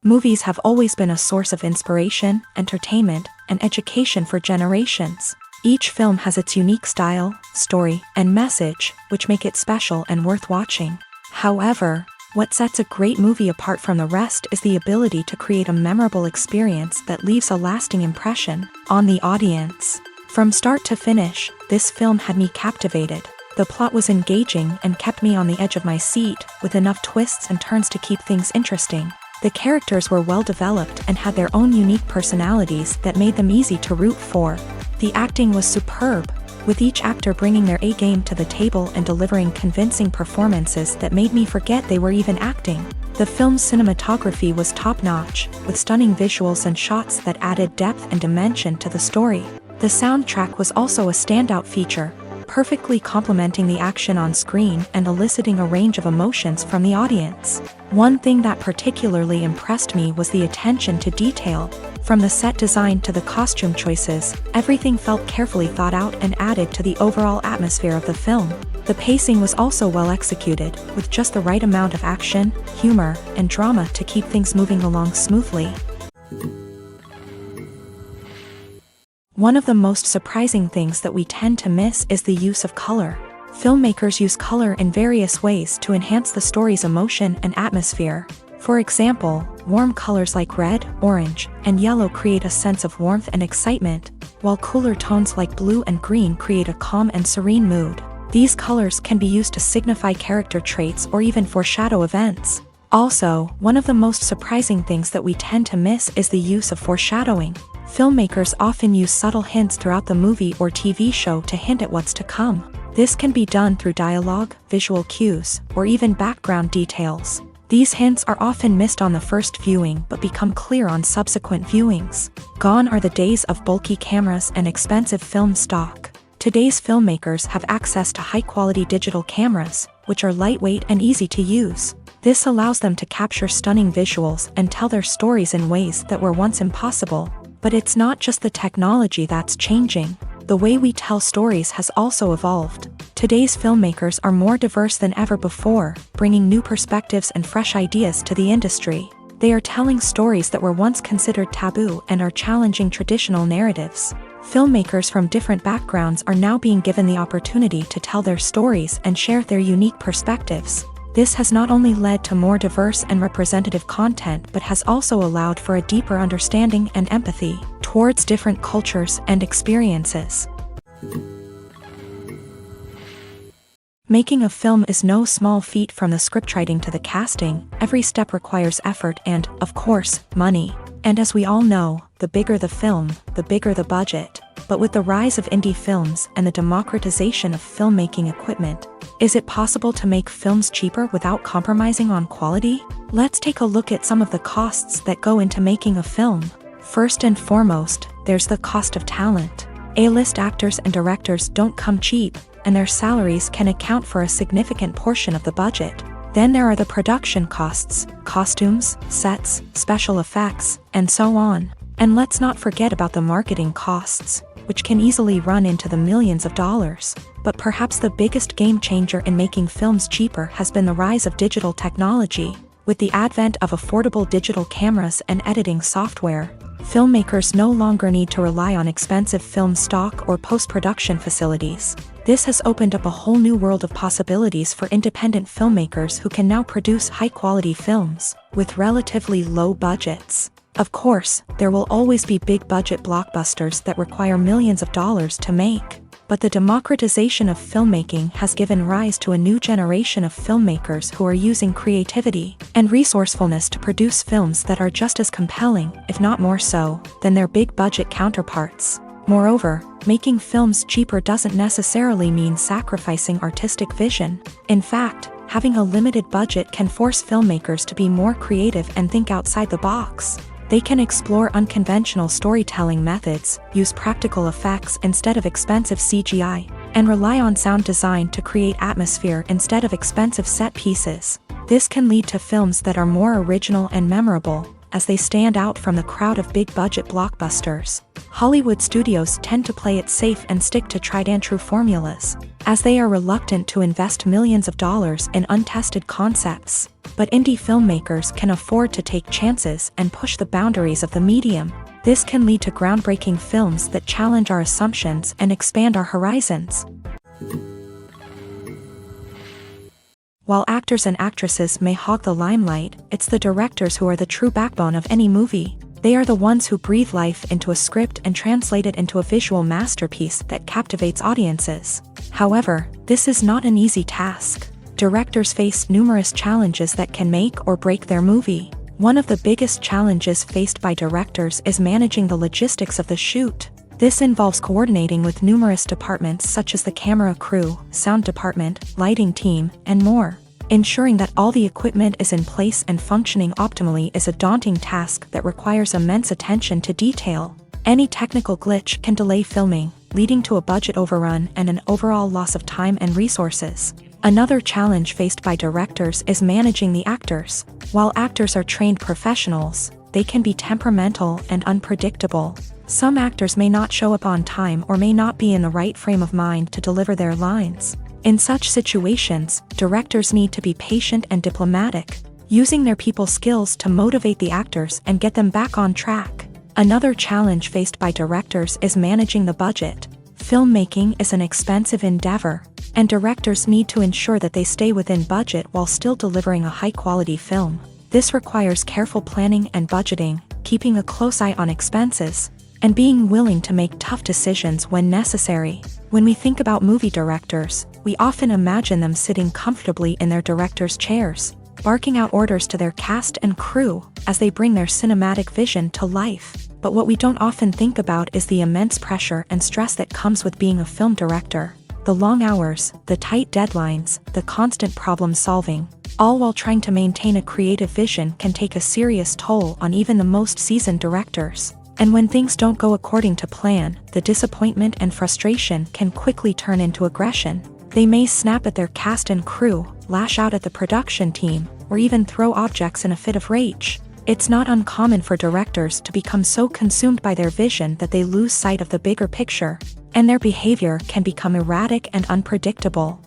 Movies have always been a source of inspiration, entertainment, and education for generations. Each film has its unique style, story, and message, which make it special and worth watching. However, what sets a great movie apart from the rest is the ability to create a memorable experience that leaves a lasting impression on the audience. From start to finish, this film had me captivated. The plot was engaging and kept me on the edge of my seat, with enough twists and turns to keep things interesting. The characters were well developed and had their own unique personalities that made them easy to root for. The acting was superb, with each actor bringing their A-game to the table and delivering convincing performances that made me forget they were even acting. The film's cinematography was top-notch, with stunning visuals and shots that added depth and dimension to the story. The soundtrack was also a standout feature, perfectly complementing the action on screen and eliciting a range of emotions from the audience. One thing that particularly impressed me was the attention to detail. From the set design to the costume choices, everything felt carefully thought out and added to the overall atmosphere of the film. The pacing was also well executed, with just the right amount of action, humor, and drama to keep things moving along smoothly. One of the most surprising things that we tend to miss is the use of color. Filmmakers use color in various ways to enhance the story's emotion and atmosphere. For example, warm colors like red, orange, and yellow create a sense of warmth and excitement, while cooler tones like blue and green create a calm and serene mood. These colors can be used to signify character traits or even foreshadow events. Also, one of the most surprising things that we tend to miss is the use of foreshadowing. Filmmakers often use subtle hints throughout the movie or TV show to hint at what's to come. This can be done through dialogue, visual cues, or even background details. These hints are often missed on the first viewing but become clear on subsequent viewings. Gone are the days of bulky cameras and expensive film stock. Today's filmmakers have access to high-quality digital cameras, which are lightweight and easy to use. This allows them to capture stunning visuals and tell their stories in ways that were once impossible. But it's not just the technology that's changing. The way we tell stories has also evolved. Today's filmmakers are more diverse than ever before, bringing new perspectives and fresh ideas to the industry. They are telling stories that were once considered taboo and are challenging traditional narratives. Filmmakers from different backgrounds are now being given the opportunity to tell their stories and share their unique perspectives. This has not only led to more diverse and representative content but has also allowed for a deeper understanding and empathy towards different cultures and experiences. Making a film is no small feat. From the scriptwriting to the casting, every step requires effort and, of course, money. And as we all know, the bigger the film, the bigger the budget. But with the rise of indie films and the democratization of filmmaking equipment, is it possible to make films cheaper without compromising on quality? Let's take a look at some of the costs that go into making a film. First and foremost, there's the cost of talent. A-list actors and directors don't come cheap, and their salaries can account for a significant portion of the budget. Then there are the production costs, costumes, sets, special effects, and so on. And let's not forget about the marketing costs, which can easily run into the millions of dollars. But perhaps the biggest game changer in making films cheaper has been the rise of digital technology. With the advent of affordable digital cameras and editing software, filmmakers no longer need to rely on expensive film stock or post-production facilities. This has opened up a whole new world of possibilities for independent filmmakers who can now produce high-quality films with relatively low budgets. Of course, there will always be big-budget blockbusters that require millions of dollars to make. But the democratization of filmmaking has given rise to a new generation of filmmakers who are using creativity and resourcefulness to produce films that are just as compelling, if not more so, than their big-budget counterparts. Moreover, making films cheaper doesn't necessarily mean sacrificing artistic vision. In fact, having a limited budget can force filmmakers to be more creative and think outside the box. They can explore unconventional storytelling methods, use practical effects instead of expensive CGI, and rely on sound design to create atmosphere instead of expensive set pieces. This can lead to films that are more original and memorable, as they stand out from the crowd of big-budget blockbusters. Hollywood studios tend to play it safe and stick to tried-and-true formulas, as they are reluctant to invest millions of dollars in untested concepts. But indie filmmakers can afford to take chances and push the boundaries of the medium. This can lead to groundbreaking films that challenge our assumptions and expand our horizons. While actors and actresses may hog the limelight, it's the directors who are the true backbone of any movie. They are the ones who breathe life into a script and translate it into a visual masterpiece that captivates audiences. However, this is not an easy task. Directors face numerous challenges that can make or break their movie. One of the biggest challenges faced by directors is managing the logistics of the shoot. This involves coordinating with numerous departments such as the camera crew, sound department, lighting team, and more. Ensuring that all the equipment is in place and functioning optimally is a daunting task that requires immense attention to detail. Any technical glitch can delay filming, leading to a budget overrun and an overall loss of time and resources. Another challenge faced by directors is managing the actors. While actors are trained professionals, they can be temperamental and unpredictable. Some actors may not show up on time or may not be in the right frame of mind to deliver their lines. In such situations, directors need to be patient and diplomatic, using their people skills to motivate the actors and get them back on track. Another challenge faced by directors is managing the budget. Filmmaking is an expensive endeavor, and directors need to ensure that they stay within budget while still delivering a high-quality film. This requires careful planning and budgeting, keeping a close eye on expenses, and being willing to make tough decisions when necessary. When we think about movie directors, we often imagine them sitting comfortably in their director's chairs, barking out orders to their cast and crew as they bring their cinematic vision to life. But what we don't often think about is the immense pressure and stress that comes with being a film director. The long hours, the tight deadlines, the constant problem solving, all while trying to maintain a creative vision can take a serious toll on even the most seasoned directors. And when things don't go according to plan, the disappointment and frustration can quickly turn into aggression. They may snap at their cast and crew, lash out at the production team, or even throw objects in a fit of rage. It's not uncommon for directors to become so consumed by their vision that they lose sight of the bigger picture, and their behavior can become erratic and unpredictable.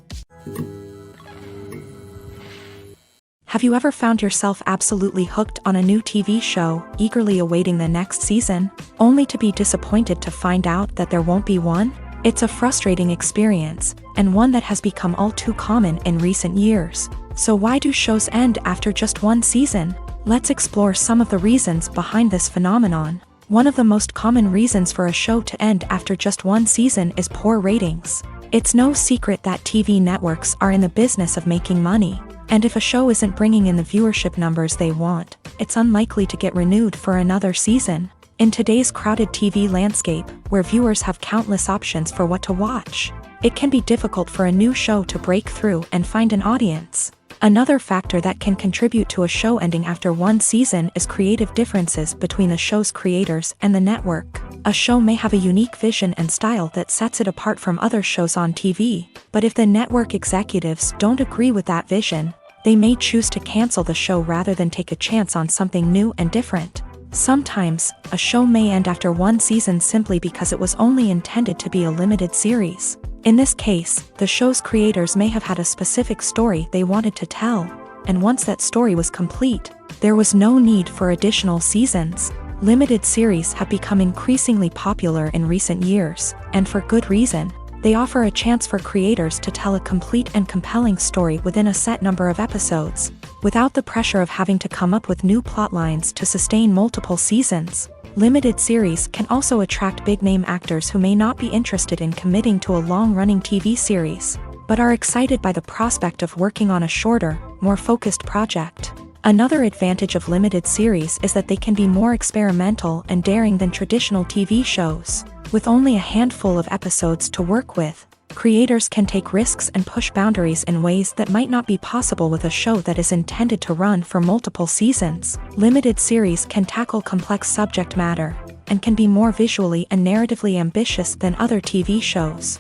Have you ever found yourself absolutely hooked on a new TV show, eagerly awaiting the next season, only to be disappointed to find out that there won't be one? It's a frustrating experience, and one that has become all too common in recent years. So why do shows end after just one season? Let's explore some of the reasons behind this phenomenon. One of the most common reasons for a show to end after just one season is poor ratings. It's no secret that TV networks are in the business of making money, and if a show isn't bringing in the viewership numbers they want, it's unlikely to get renewed for another season. In today's crowded TV landscape, where viewers have countless options for what to watch, it can be difficult for a new show to break through and find an audience. Another factor that can contribute to a show ending after one season is creative differences between the show's creators and the network. A show may have a unique vision and style that sets it apart from other shows on TV, but if the network executives don't agree with that vision, they may choose to cancel the show rather than take a chance on something new and different. Sometimes, a show may end after one season simply because it was only intended to be a limited series. In this case, the show's creators may have had a specific story they wanted to tell, and once that story was complete, there was no need for additional seasons. Limited series have become increasingly popular in recent years, and for good reason. They offer a chance for creators to tell a complete and compelling story within a set number of episodes, without the pressure of having to come up with new plotlines to sustain multiple seasons. Limited series can also attract big-name actors who may not be interested in committing to a long-running TV series, but are excited by the prospect of working on a shorter, more focused project. Another advantage of limited series is that they can be more experimental and daring than traditional TV shows. With only a handful of episodes to work with, creators can take risks and push boundaries in ways that might not be possible with a show that is intended to run for multiple seasons. Limited series can tackle complex subject matter, and can be more visually and narratively ambitious than other TV shows.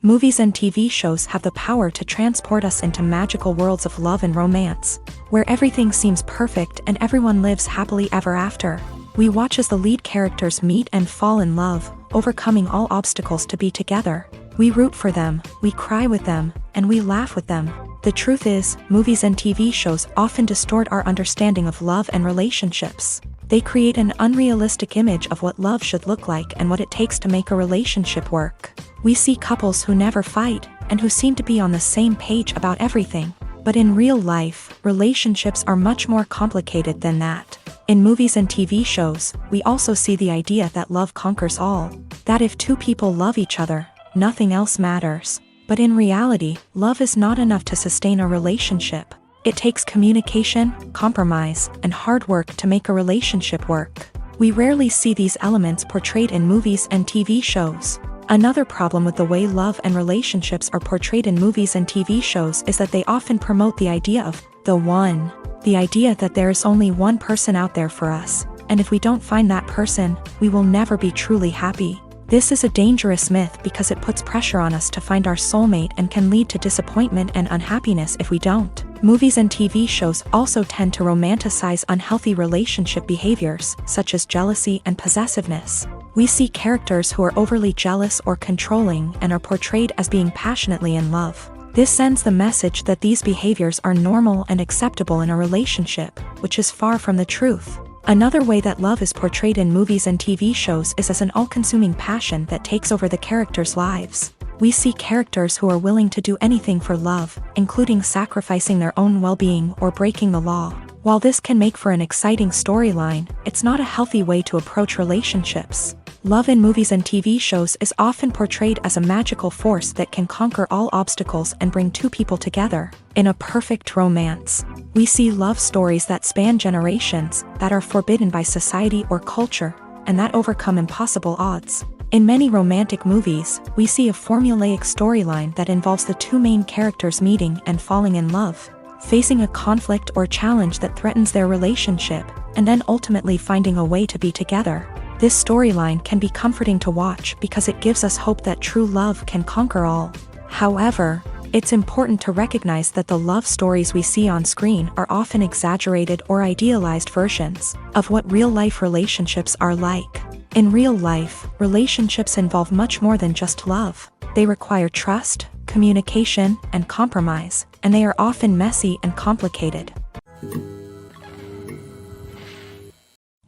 Movies and TV shows have the power to transport us into magical worlds of love and romance, where everything seems perfect and everyone lives happily ever after. We watch as the lead characters meet and fall in love, overcoming all obstacles to be together. We root for them, we cry with them, and we laugh with them. The truth is, movies and TV shows often distort our understanding of love and relationships. They create an unrealistic image of what love should look like and what it takes to make a relationship work. We see couples who never fight, and who seem to be on the same page about everything. But in real life, relationships are much more complicated than that. In movies and TV shows, we also see the idea that love conquers all. That if two people love each other, nothing else matters. But in reality, love is not enough to sustain a relationship. It takes communication, compromise, and hard work to make a relationship work. We rarely see these elements portrayed in movies and TV shows. Another problem with the way love and relationships are portrayed in movies and TV shows is that they often promote the idea of the one. The idea that there is only one person out there for us, and if we don't find that person, we will never be truly happy. This is a dangerous myth because it puts pressure on us to find our soulmate and can lead to disappointment and unhappiness if we don't. Movies and TV shows also tend to romanticize unhealthy relationship behaviors, such as jealousy and possessiveness. We see characters who are overly jealous or controlling and are portrayed as being passionately in love. This sends the message that these behaviors are normal and acceptable in a relationship, which is far from the truth. Another way that love is portrayed in movies and TV shows is as an all-consuming passion that takes over the characters' lives. We see characters who are willing to do anything for love, including sacrificing their own well-being or breaking the law. While this can make for an exciting storyline, it's not a healthy way to approach relationships. Love in movies and TV shows is often portrayed as a magical force that can conquer all obstacles and bring two people together. In a perfect romance, we see love stories that span generations, that are forbidden by society or culture, and that overcome impossible odds. In many romantic movies, we see a formulaic storyline that involves the two main characters meeting and falling in love, facing a conflict or challenge that threatens their relationship, and then ultimately finding a way to be together. This storyline can be comforting to watch because it gives us hope that true love can conquer all. However, it's important to recognize that the love stories we see on screen are often exaggerated or idealized versions of what real-life relationships are like. In real life, relationships involve much more than just love. They require trust, communication, and compromise, and they are often messy and complicated.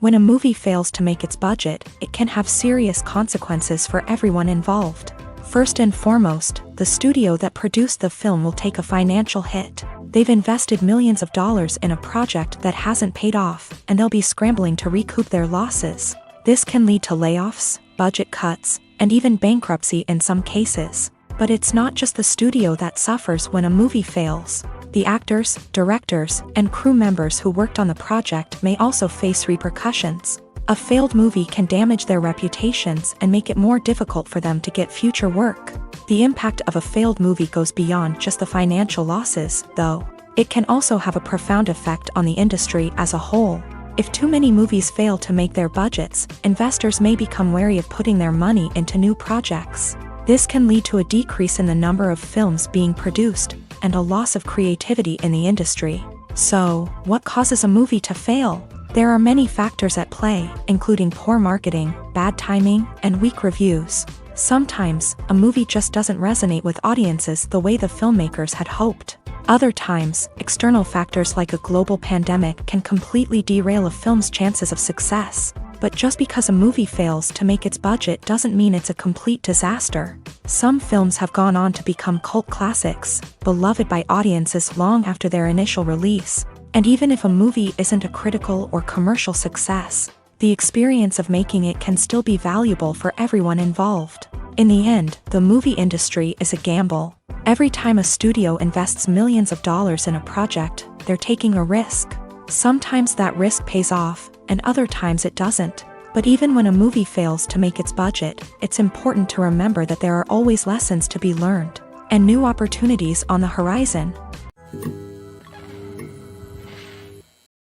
When a movie fails to make its budget, it can have serious consequences for everyone involved. First and foremost, the studio that produced the film will take a financial hit. They've invested millions of dollars in a project that hasn't paid off, and they'll be scrambling to recoup their losses. This can lead to layoffs, budget cuts, and even bankruptcy in some cases. But it's not just the studio that suffers when a movie fails. The actors, directors, and crew members who worked on the project may also face repercussions. A failed movie can damage their reputations and make it more difficult for them to get future work. The impact of a failed movie goes beyond just the financial losses, though. It can also have a profound effect on the industry as a whole. If too many movies fail to make their budgets, investors may become wary of putting their money into new projects. This can lead to a decrease in the number of films being produced, and a loss of creativity in the industry. So, what causes a movie to fail? There are many factors at play, including poor marketing, bad timing, and weak reviews. Sometimes, a movie just doesn't resonate with audiences the way the filmmakers had hoped. Other times, external factors like a global pandemic can completely derail a film's chances of success. But just because a movie fails to make its budget doesn't mean it's a complete disaster. Some films have gone on to become cult classics, beloved by audiences long after their initial release. And even if a movie isn't a critical or commercial success, the experience of making it can still be valuable for everyone involved. In the end, the movie industry is a gamble. Every time a studio invests millions of dollars in a project, they're taking a risk. Sometimes that risk pays off, and other times it doesn't. But even when a movie fails to make its budget, it's important to remember that there are always lessons to be learned, and new opportunities on the horizon.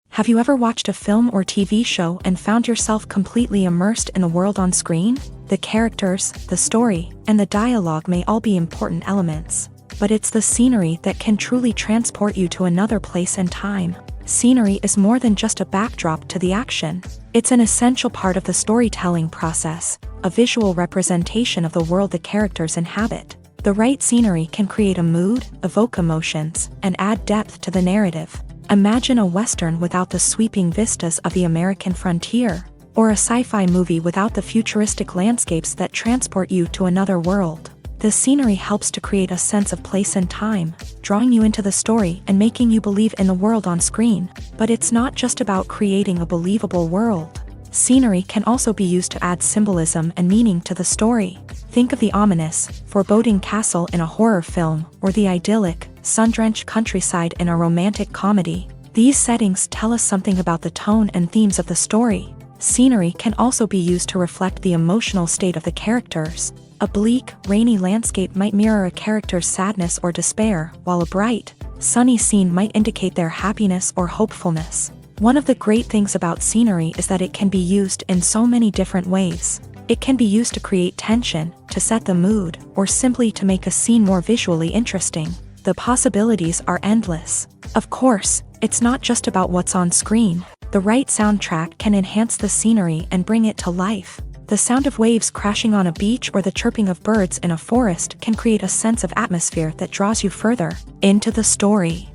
Have you ever watched a film or TV show and found yourself completely immersed in the world on screen? The characters, the story, and the dialogue may all be important elements, but it's the scenery that can truly transport you to another place and time. Scenery is more than just a backdrop to the action. It's an essential part of the storytelling process, a visual representation of the world the characters inhabit. The right scenery can create a mood, evoke emotions, and add depth to the narrative. Imagine a Western without the sweeping vistas of the American frontier, or a sci-fi movie without the futuristic landscapes that transport you to another world. The scenery helps to create a sense of place and time, drawing you into the story and making you believe in the world on screen. But it's not just about creating a believable world. Scenery can also be used to add symbolism and meaning to the story. Think of the ominous, foreboding castle in a horror film, or the idyllic, sun-drenched countryside in a romantic comedy. These settings tell us something about the tone and themes of the story. Scenery can also be used to reflect the emotional state of the characters. A bleak, rainy landscape might mirror a character's sadness or despair, while a bright, sunny scene might indicate their happiness or hopefulness. One of the great things about scenery is that it can be used in so many different ways. It can be used to create tension, to set the mood, or simply to make a scene more visually interesting. The possibilities are endless. Of course, it's not just about what's on screen. The right soundtrack can enhance the scenery and bring it to life. The sound of waves crashing on a beach or the chirping of birds in a forest can create a sense of atmosphere that draws you further into the story.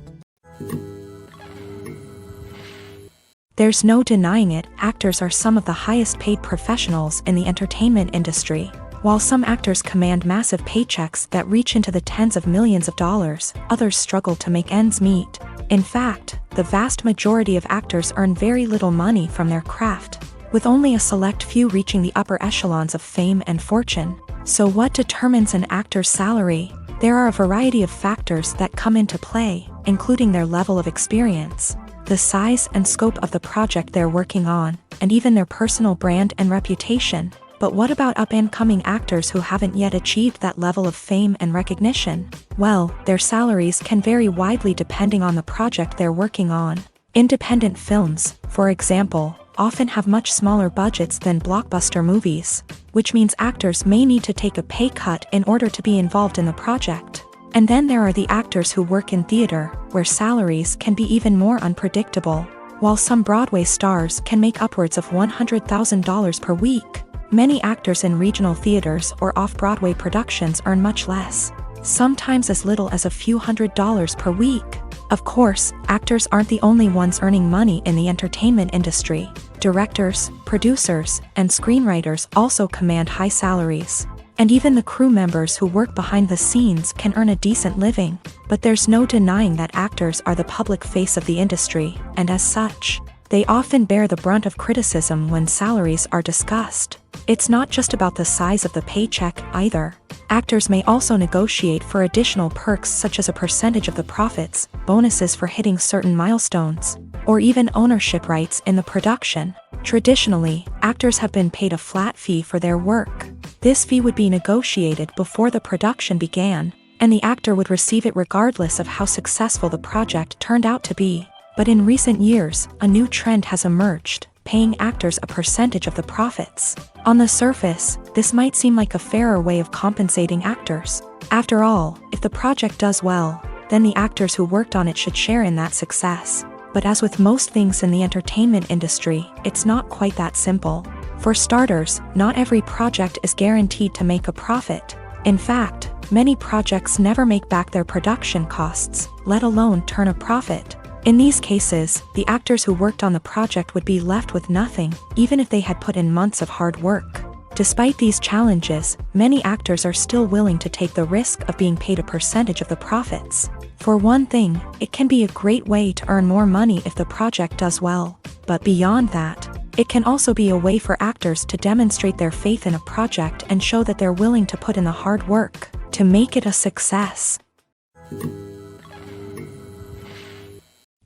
There's no denying it, actors are some of the highest paid professionals in the entertainment industry. While some actors command massive paychecks that reach into the tens of millions of dollars, others struggle to make ends meet. In fact, the vast majority of actors earn very little money from their craft, with only a select few reaching the upper echelons of fame and fortune. So what determines an actor's salary? There are a variety of factors that come into play, including their level of experience, the size and scope of the project they're working on, and even their personal brand and reputation. But what about up-and-coming actors who haven't yet achieved that level of fame and recognition? Well, their salaries can vary widely depending on the project they're working on. Independent films, for example, often have much smaller budgets than blockbuster movies, which means actors may need to take a pay cut in order to be involved in the project. And then there are the actors who work in theater, where salaries can be even more unpredictable. While some Broadway stars can make upwards of $100,000 per week, many actors in regional theaters or off-Broadway productions earn much less, sometimes as little as a few $100s per week. Of course, actors aren't the only ones earning money in the entertainment industry. Directors, producers, and screenwriters also command high salaries. And even the crew members who work behind the scenes can earn a decent living. But there's no denying that actors are the public face of the industry, and as such, they often bear the brunt of criticism when salaries are discussed. It's not just about the size of the paycheck, either. Actors may also negotiate for additional perks such as a percentage of the profits, bonuses for hitting certain milestones, or even ownership rights in the production. Traditionally, actors have been paid a flat fee for their work. This fee would be negotiated before the production began, and the actor would receive it regardless of how successful the project turned out to be. But in recent years, a new trend has emerged, paying actors a percentage of the profits. On the surface, this might seem like a fairer way of compensating actors. After all, if the project does well, then the actors who worked on it should share in that success. But as with most things in the entertainment industry, it's not quite that simple. For starters, not every project is guaranteed to make a profit. In fact, many projects never make back their production costs, let alone turn a profit. In these cases, the actors who worked on the project would be left with nothing, even if they had put in months of hard work. Despite these challenges, many actors are still willing to take the risk of being paid a percentage of the profits. For one thing, it can be a great way to earn more money if the project does well. But beyond that, it can also be a way for actors to demonstrate their faith in a project and show that they're willing to put in the hard work to make it a success.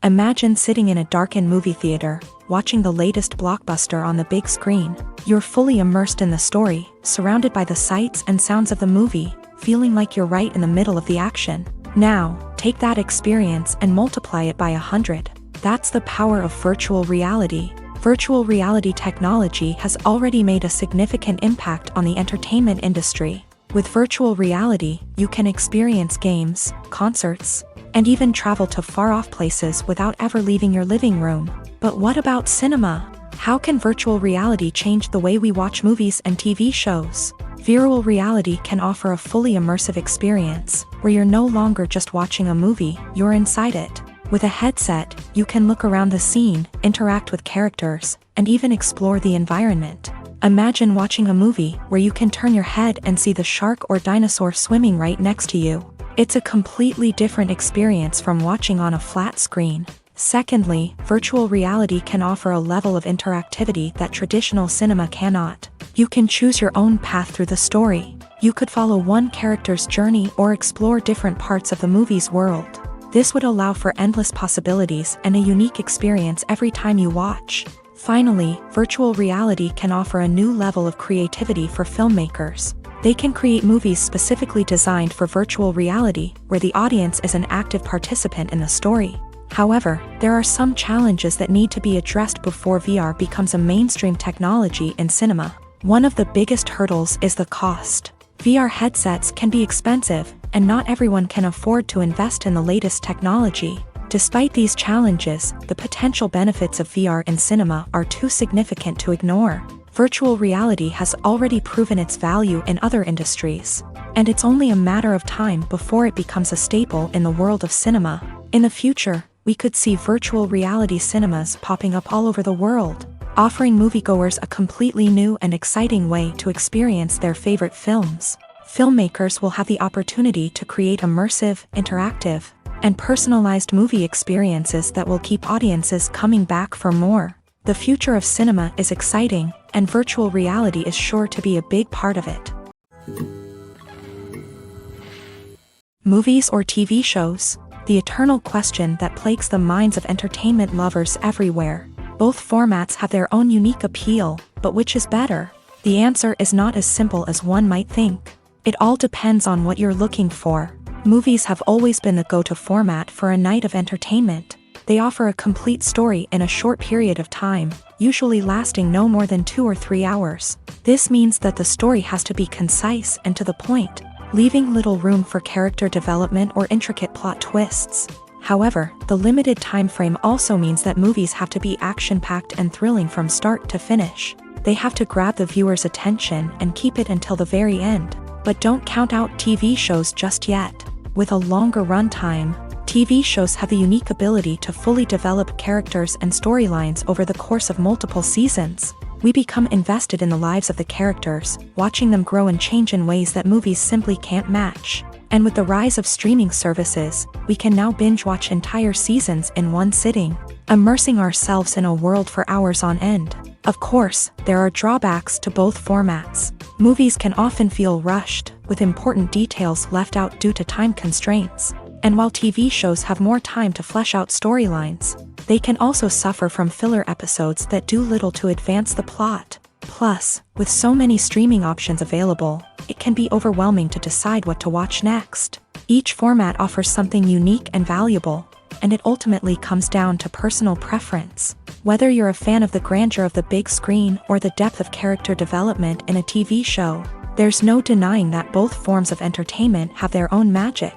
Imagine sitting in a darkened movie theater, watching the latest blockbuster on the big screen. You're fully immersed in the story, surrounded by the sights and sounds of the movie, feeling like you're right in the middle of the action. Now, take that experience and multiply it by 100. That's the power of virtual reality. Virtual reality technology has already made a significant impact on the entertainment industry. With virtual reality, you can experience games, concerts, and even travel to far-off places without ever leaving your living room. But what about cinema? How can virtual reality change the way we watch movies and TV shows? Virtual reality can offer a fully immersive experience, where you're no longer just watching a movie, you're inside it. With a headset, you can look around the scene, interact with characters, and even explore the environment. Imagine watching a movie where you can turn your head and see the shark or dinosaur swimming right next to you. It's a completely different experience from watching on a flat screen. Secondly, virtual reality can offer a level of interactivity that traditional cinema cannot. You can choose your own path through the story. You could follow one character's journey or explore different parts of the movie's world. This would allow for endless possibilities and a unique experience every time you watch. Finally, virtual reality can offer a new level of creativity for filmmakers. They can create movies specifically designed for virtual reality, where the audience is an active participant in the story. However, there are some challenges that need to be addressed before VR becomes a mainstream technology in cinema. One of the biggest hurdles is the cost. VR headsets can be expensive, and not everyone can afford to invest in the latest technology. Despite these challenges, the potential benefits of VR in cinema are too significant to ignore. Virtual reality has already proven its value in other industries, and it's only a matter of time before it becomes a staple in the world of cinema. In the future, we could see virtual reality cinemas popping up all over the world, offering moviegoers a completely new and exciting way to experience their favorite films. Filmmakers will have the opportunity to create immersive, interactive, and personalized movie experiences that will keep audiences coming back for more. The future of cinema is exciting, and virtual reality is sure to be a big part of it. Movies or TV shows? The eternal question that plagues the minds of entertainment lovers everywhere. Both formats have their own unique appeal, but which is better? The answer is not as simple as one might think. It all depends on what you're looking for. Movies have always been the go-to format for a night of entertainment. They offer a complete story in a short period of time, usually lasting no more than 2 or 3 hours. This means that the story has to be concise and to the point, leaving little room for character development or intricate plot twists. However, the limited time frame also means that movies have to be action-packed and thrilling from start to finish. They have to grab the viewer's attention and keep it until the very end. But don't count out TV shows just yet. With a longer runtime, TV shows have the unique ability to fully develop characters and storylines over the course of multiple seasons. We become invested in the lives of the characters, watching them grow and change in ways that movies simply can't match. And with the rise of streaming services, we can now binge-watch entire seasons in one sitting, immersing ourselves in a world for hours on end. Of course, there are drawbacks to both formats. Movies can often feel rushed, with important details left out due to time constraints. And while TV shows have more time to flesh out storylines, they can also suffer from filler episodes that do little to advance the plot. Plus, with so many streaming options available, it can be overwhelming to decide what to watch next. Each format offers something unique and valuable, and it ultimately comes down to personal preference. Whether you're a fan of the grandeur of the big screen or the depth of character development in a TV show, there's no denying that both forms of entertainment have their own magic.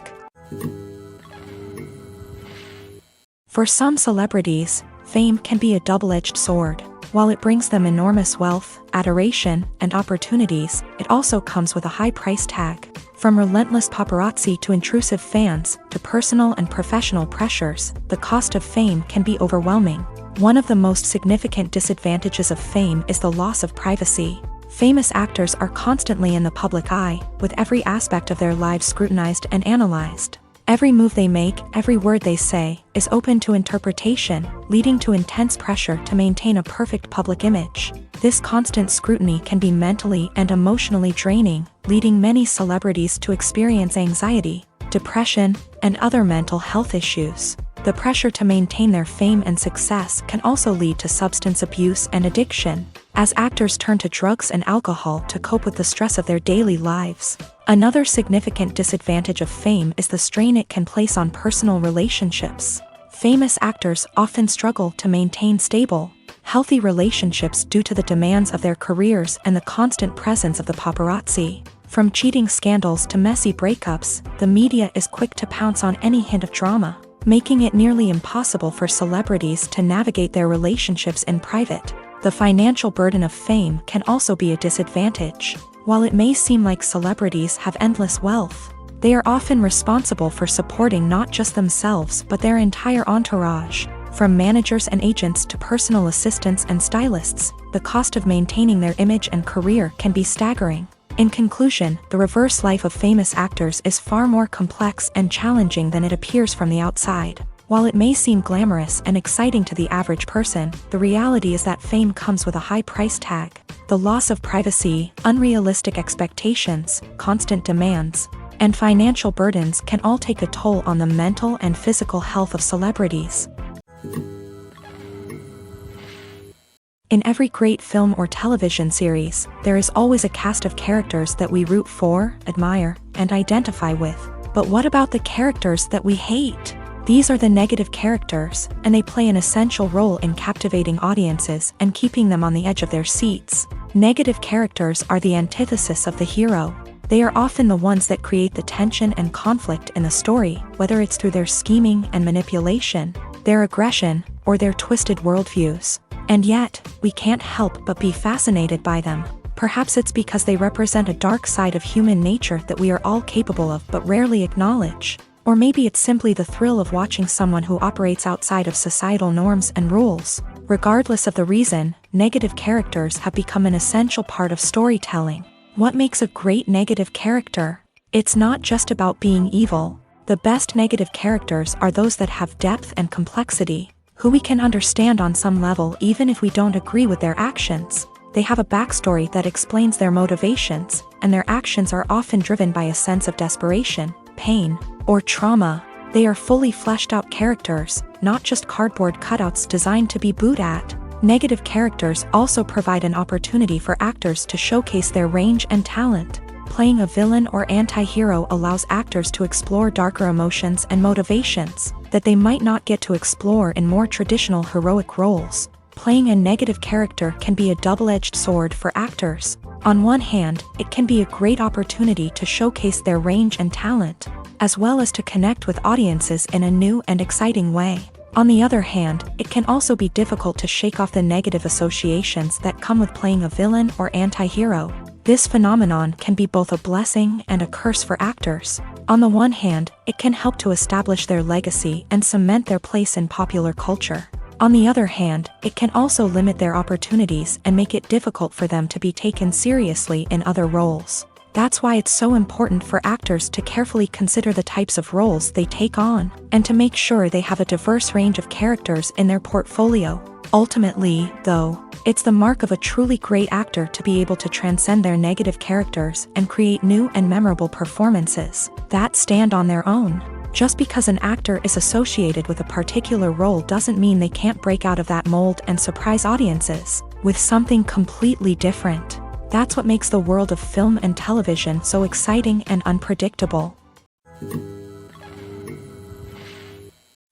For some celebrities, fame can be a double-edged sword. While it brings them enormous wealth, adoration, and opportunities, it also comes with a high price tag. From relentless paparazzi to intrusive fans, to personal and professional pressures, the cost of fame can be overwhelming. One of the most significant disadvantages of fame is the loss of privacy. Famous actors are constantly in the public eye, with every aspect of their lives scrutinized and analyzed. Every move they make, every word they say, is open to interpretation, leading to intense pressure to maintain a perfect public image. This constant scrutiny can be mentally and emotionally draining, leading many celebrities to experience anxiety, depression, and other mental health issues. The pressure to maintain their fame and success can also lead to substance abuse and addiction, as actors turn to drugs and alcohol to cope with the stress of their daily lives. Another significant disadvantage of fame is the strain it can place on personal relationships. Famous actors often struggle to maintain stable, healthy relationships due to the demands of their careers and the constant presence of the paparazzi. From cheating scandals to messy breakups, the media is quick to pounce on any hint of drama, making it nearly impossible for celebrities to navigate their relationships in private. The financial burden of fame can also be a disadvantage. While it may seem like celebrities have endless wealth, they are often responsible for supporting not just themselves but their entire entourage. From managers and agents to personal assistants and stylists, the cost of maintaining their image and career can be staggering. In conclusion, the reverse life of famous actors is far more complex and challenging than it appears from the outside. While it may seem glamorous and exciting to the average person, the reality is that fame comes with a high price tag. The loss of privacy, unrealistic expectations, constant demands, and financial burdens can all take a toll on the mental and physical health of celebrities. In every great film or television series, there is always a cast of characters that we root for, admire, and identify with. But what about the characters that we hate? These are the negative characters, and they play an essential role in captivating audiences and keeping them on the edge of their seats. Negative characters are the antithesis of the hero. They are often the ones that create the tension and conflict in the story, whether it's through their scheming and manipulation, their aggression, or their twisted worldviews. And yet, we can't help but be fascinated by them. Perhaps it's because they represent a dark side of human nature that we are all capable of but rarely acknowledge. Or maybe it's simply the thrill of watching someone who operates outside of societal norms and rules. Regardless of the reason, negative characters have become an essential part of storytelling. What makes a great negative character? It's not just about being evil. The best negative characters are those that have depth and complexity, who we can understand on some level even if we don't agree with their actions. They have a backstory that explains their motivations, and their actions are often driven by a sense of desperation, pain, or trauma. They are fully fleshed out characters, not just cardboard cutouts designed to be booed at. Negative characters also provide an opportunity for actors to showcase their range and talent. Playing a villain or anti-hero allows actors to explore darker emotions and motivations that they might not get to explore in more traditional heroic roles. Playing a negative character can be a double-edged sword for actors. On one hand, it can be a great opportunity to showcase their range and talent, as well as to connect with audiences in a new and exciting way. On the other hand, it can also be difficult to shake off the negative associations that come with playing a villain or anti-hero. This phenomenon can be both a blessing and a curse for actors. On the one hand, it can help to establish their legacy and cement their place in popular culture. On the other hand, it can also limit their opportunities and make it difficult for them to be taken seriously in other roles. That's why it's so important for actors to carefully consider the types of roles they take on, and to make sure they have a diverse range of characters in their portfolio. Ultimately, though, it's the mark of a truly great actor to be able to transcend their negative characters and create new and memorable performances that stand on their own. Just because an actor is associated with a particular role doesn't mean they can't break out of that mold and surprise audiences with something completely different. That's what makes the world of film and television so exciting and unpredictable.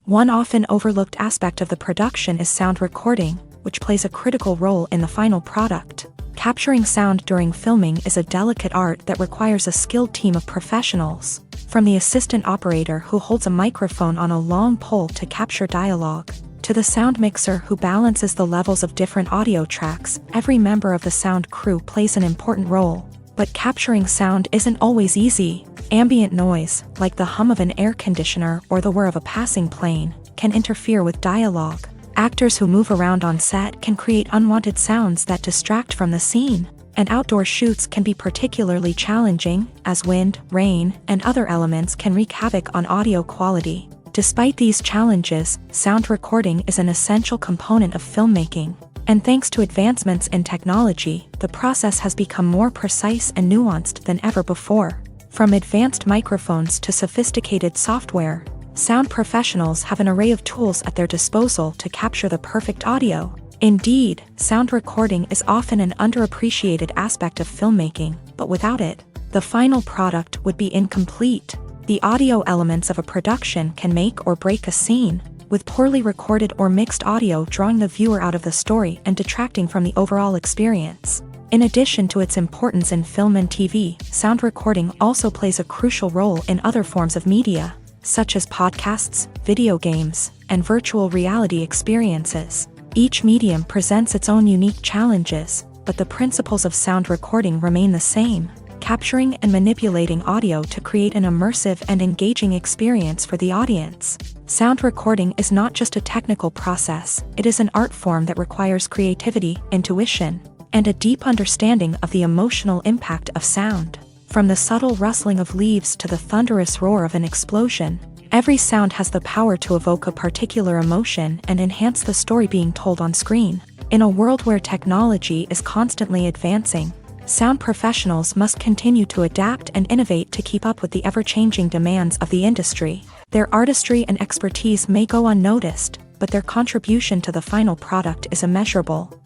One often overlooked aspect of the production is sound recording, which plays a critical role in the final product. Capturing sound during filming is a delicate art that requires a skilled team of professionals. From the assistant operator who holds a microphone on a long pole to capture dialogue, to the sound mixer who balances the levels of different audio tracks, every member of the sound crew plays an important role. But capturing sound isn't always easy. Ambient noise, like the hum of an air conditioner or the whir of a passing plane, can interfere with dialogue. Actors who move around on set can create unwanted sounds that distract from the scene. And outdoor shoots can be particularly challenging, as wind, rain, and other elements can wreak havoc on audio quality. Despite these challenges, sound recording is an essential component of filmmaking. And thanks to advancements in technology, the process has become more precise and nuanced than ever before. From advanced microphones to sophisticated software, sound professionals have an array of tools at their disposal to capture the perfect audio. Indeed, sound recording is often an underappreciated aspect of filmmaking, but without it, the final product would be incomplete. The audio elements of a production can make or break a scene, with poorly recorded or mixed audio drawing the viewer out of the story and detracting from the overall experience. In addition to its importance in film and TV, sound recording also plays a crucial role in other forms of media, such as podcasts, video games, and virtual reality experiences. Each medium presents its own unique challenges, but the principles of sound recording remain the same, capturing and manipulating audio to create an immersive and engaging experience for the audience. Sound recording is not just a technical process, it is an art form that requires creativity, intuition, and a deep understanding of the emotional impact of sound. From the subtle rustling of leaves to the thunderous roar of an explosion, every sound has the power to evoke a particular emotion and enhance the story being told on screen. In a world where technology is constantly advancing, sound professionals must continue to adapt and innovate to keep up with the ever-changing demands of the industry. Their artistry and expertise may go unnoticed, but their contribution to the final product is immeasurable.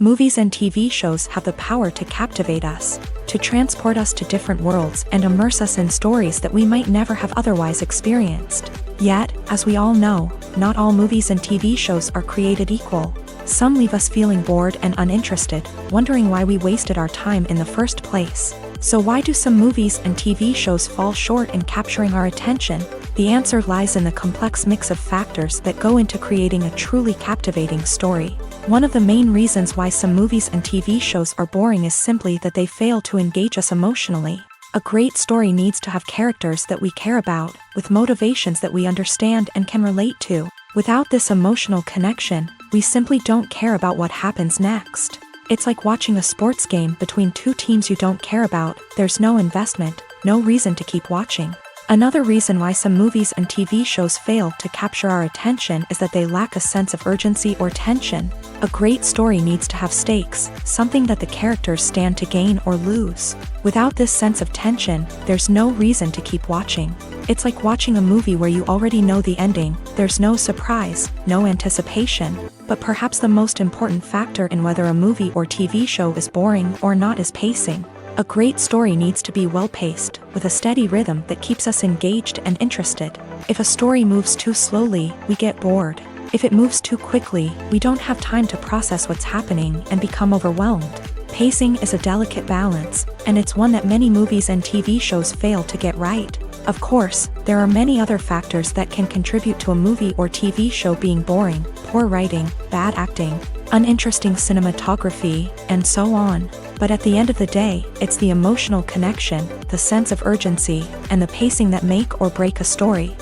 Movies and TV shows have the power to captivate us, to transport us to different worlds and immerse us in stories that we might never have otherwise experienced. Yet, as we all know, not all movies and TV shows are created equal. Some leave us feeling bored and uninterested, wondering why we wasted our time in the first place. So why do some movies and TV shows fall short in capturing our attention? The answer lies in the complex mix of factors that go into creating a truly captivating story. One of the main reasons why some movies and TV shows are boring is simply that they fail to engage us emotionally. A great story needs to have characters that we care about, with motivations that we understand and can relate to. Without this emotional connection, we simply don't care about what happens next. It's like watching a sports game between two teams you don't care about. There's no investment, no reason to keep watching. Another reason why some movies and TV shows fail to capture our attention is that they lack a sense of urgency or tension. A great story needs to have stakes, something that the characters stand to gain or lose. Without this sense of tension, there's no reason to keep watching. It's like watching a movie where you already know the ending. There's no surprise, no anticipation. But perhaps the most important factor in whether a movie or TV show is boring or not is pacing. A great story needs to be well-paced, with a steady rhythm that keeps us engaged and interested. If a story moves too slowly, we get bored. If it moves too quickly, we don't have time to process what's happening and become overwhelmed. Pacing is a delicate balance, and it's one that many movies and TV shows fail to get right. Of course, there are many other factors that can contribute to a movie or TV show being boring: poor writing, bad acting, uninteresting cinematography, and so on. But at the end of the day, it's the emotional connection, the sense of urgency, and the pacing that make or break a story.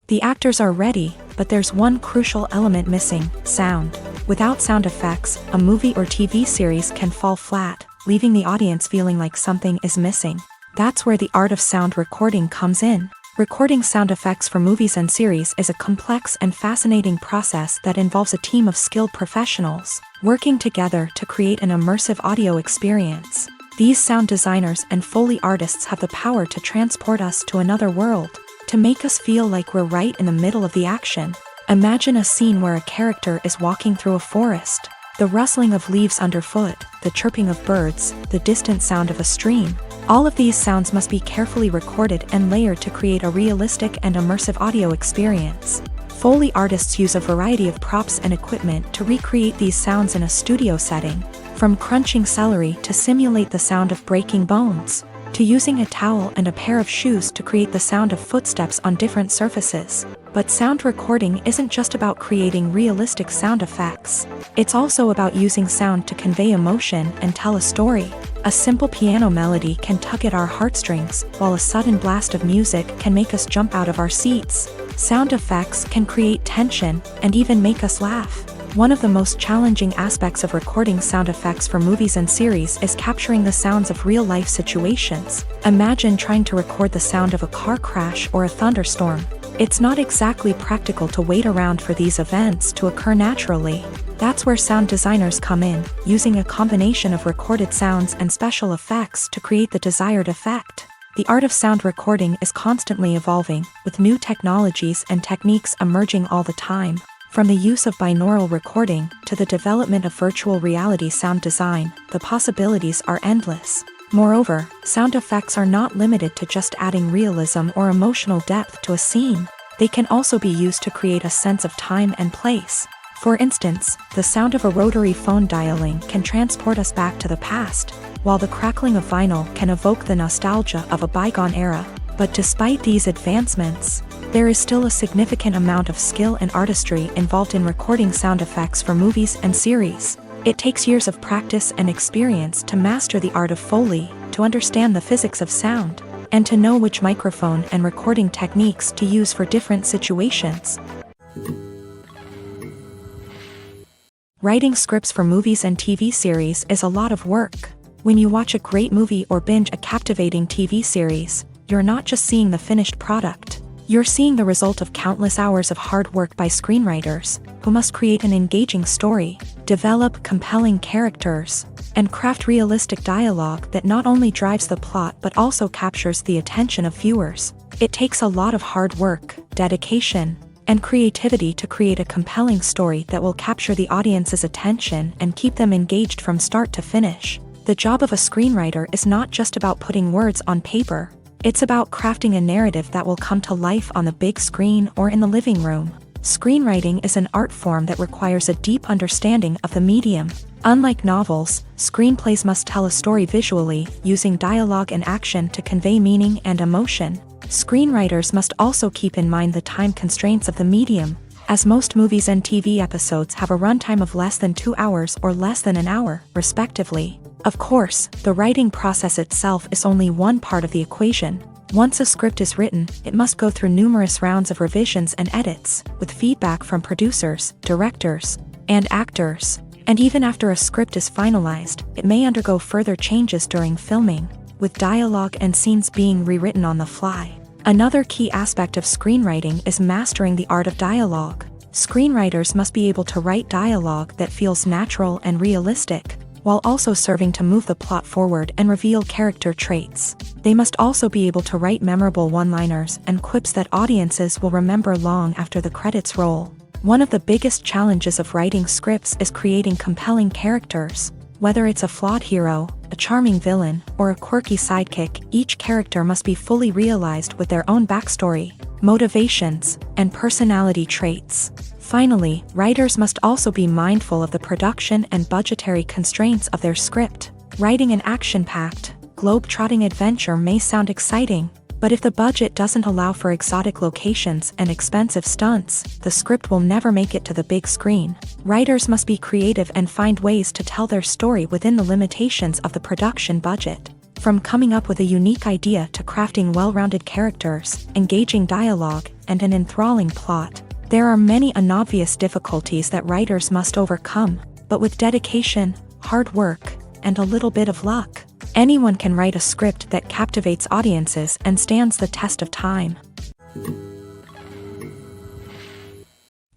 The actors are ready, but there's one crucial element missing: sound. Without sound effects, a movie or TV series can fall flat, leaving the audience feeling like something is missing. That's where the art of sound recording comes in. Recording sound effects for movies and series is a complex and fascinating process that involves a team of skilled professionals working together to create an immersive audio experience. These sound designers and Foley artists have the power to transport us to another world, to make us feel like we're right in the middle of the action. Imagine a scene where a character is walking through a forest. The rustling of leaves underfoot, the chirping of birds, the distant sound of a stream. All of these sounds must be carefully recorded and layered to create a realistic and immersive audio experience. Foley artists use a variety of props and equipment to recreate these sounds in a studio setting, from crunching celery to simulate the sound of breaking bones, to using a towel and a pair of shoes to create the sound of footsteps on different surfaces. But sound recording isn't just about creating realistic sound effects. It's also about using sound to convey emotion and tell a story. A simple piano melody can tug at our heartstrings, while a sudden blast of music can make us jump out of our seats. Sound effects can create tension and even make us laugh. One of the most challenging aspects of recording sound effects for movies and series is capturing the sounds of real-life situations. Imagine trying to record the sound of a car crash or a thunderstorm. It's not exactly practical to wait around for these events to occur naturally. That's where sound designers come in, using a combination of recorded sounds and special effects to create the desired effect. The art of sound recording is constantly evolving, with new technologies and techniques emerging all the time. From the use of binaural recording to the development of virtual reality sound design, the possibilities are endless. Moreover, sound effects are not limited to just adding realism or emotional depth to a scene. They can also be used to create a sense of time and place. For instance, the sound of a rotary phone dialing can transport us back to the past, while the crackling of vinyl can evoke the nostalgia of a bygone era. But despite these advancements, there is still a significant amount of skill and artistry involved in recording sound effects for movies and series. It takes years of practice and experience to master the art of Foley, to understand the physics of sound, and to know which microphone and recording techniques to use for different situations. Writing scripts for movies and TV series is a lot of work. When you watch a great movie or binge a captivating TV series, you're not just seeing the finished product. You're seeing the result of countless hours of hard work by screenwriters, who must create an engaging story, develop compelling characters, and craft realistic dialogue that not only drives the plot but also captures the attention of viewers. It takes a lot of hard work, dedication, and creativity to create a compelling story that will capture the audience's attention and keep them engaged from start to finish. The job of a screenwriter is not just about putting words on paper. It's about crafting a narrative that will come to life on the big screen or in the living room. Screenwriting is an art form that requires a deep understanding of the medium. Unlike novels, screenplays must tell a story visually, using dialogue and action to convey meaning and emotion. Screenwriters must also keep in mind the time constraints of the medium, as most movies and TV episodes have a runtime of less than 2 hours or less than an hour, respectively. Of course, the writing process itself is only one part of the equation. Once a script is written, it must go through numerous rounds of revisions and edits, with feedback from producers, directors, and actors. And even after a script is finalized, it may undergo further changes during filming, with dialogue and scenes being rewritten on the fly. Another key aspect of screenwriting is mastering the art of dialogue. Screenwriters must be able to write dialogue that feels natural and realistic, while also serving to move the plot forward and reveal character traits. They must also be able to write memorable one-liners and quips that audiences will remember long after the credits roll. One of the biggest challenges of writing scripts is creating compelling characters. Whether it's a flawed hero, a charming villain, or a quirky sidekick, each character must be fully realized with their own backstory, motivations, and personality traits. Finally, writers must also be mindful of the production and budgetary constraints of their script. Writing an action-packed, globe-trotting adventure may sound exciting, but if the budget doesn't allow for exotic locations and expensive stunts, the script will never make it to the big screen. Writers must be creative and find ways to tell their story within the limitations of the production budget. From coming up with a unique idea to crafting well-rounded characters, engaging dialogue, and an enthralling plot, there are many unobvious difficulties that writers must overcome, but with dedication, hard work, and a little bit of luck, anyone can write a script that captivates audiences and stands the test of time.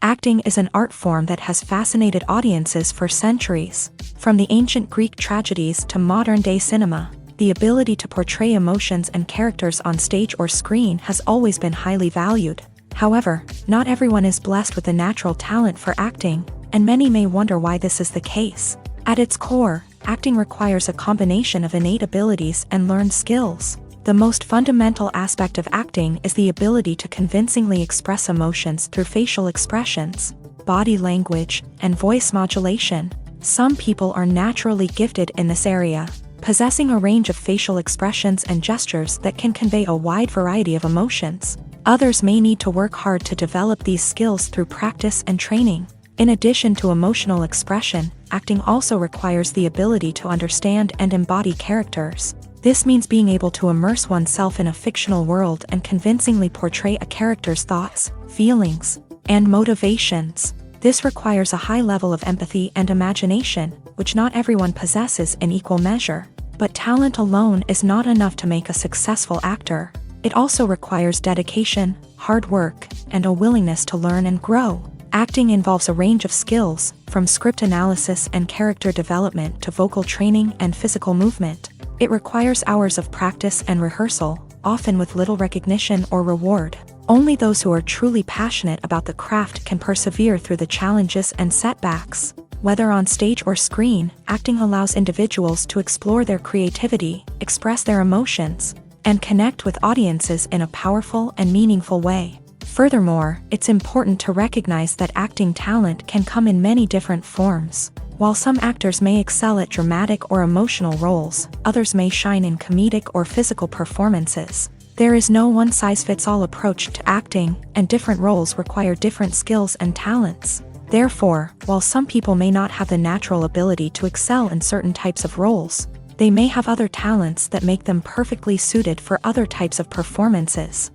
Acting is an art form that has fascinated audiences for centuries. From the ancient Greek tragedies to modern-day cinema, the ability to portray emotions and characters on stage or screen has always been highly valued. However, not everyone is blessed with a natural talent for acting, and many may wonder why this is the case. At its core, acting requires a combination of innate abilities and learned skills. The most fundamental aspect of acting is the ability to convincingly express emotions through facial expressions, body language, and voice modulation. Some people are naturally gifted in this area, possessing a range of facial expressions and gestures that can convey a wide variety of emotions. Others may need to work hard to develop these skills through practice and training. In addition to emotional expression, acting also requires the ability to understand and embody characters. This means being able to immerse oneself in a fictional world and convincingly portray a character's thoughts, feelings, and motivations. This requires a high level of empathy and imagination, which not everyone possesses in equal measure. But talent alone is not enough to make a successful actor. It also requires dedication, hard work, and a willingness to learn and grow. Acting involves a range of skills, from script analysis and character development to vocal training and physical movement. It requires hours of practice and rehearsal, often with little recognition or reward. Only those who are truly passionate about the craft can persevere through the challenges and setbacks. Whether on stage or screen, acting allows individuals to explore their creativity, express their emotions, and connect with audiences in a powerful and meaningful way. Furthermore, it's important to recognize that acting talent can come in many different forms. While some actors may excel at dramatic or emotional roles, others may shine in comedic or physical performances. There is no one-size-fits-all approach to acting, and different roles require different skills and talents. Therefore, while some people may not have the natural ability to excel in certain types of roles, they may have other talents that make them perfectly suited for other types of performances.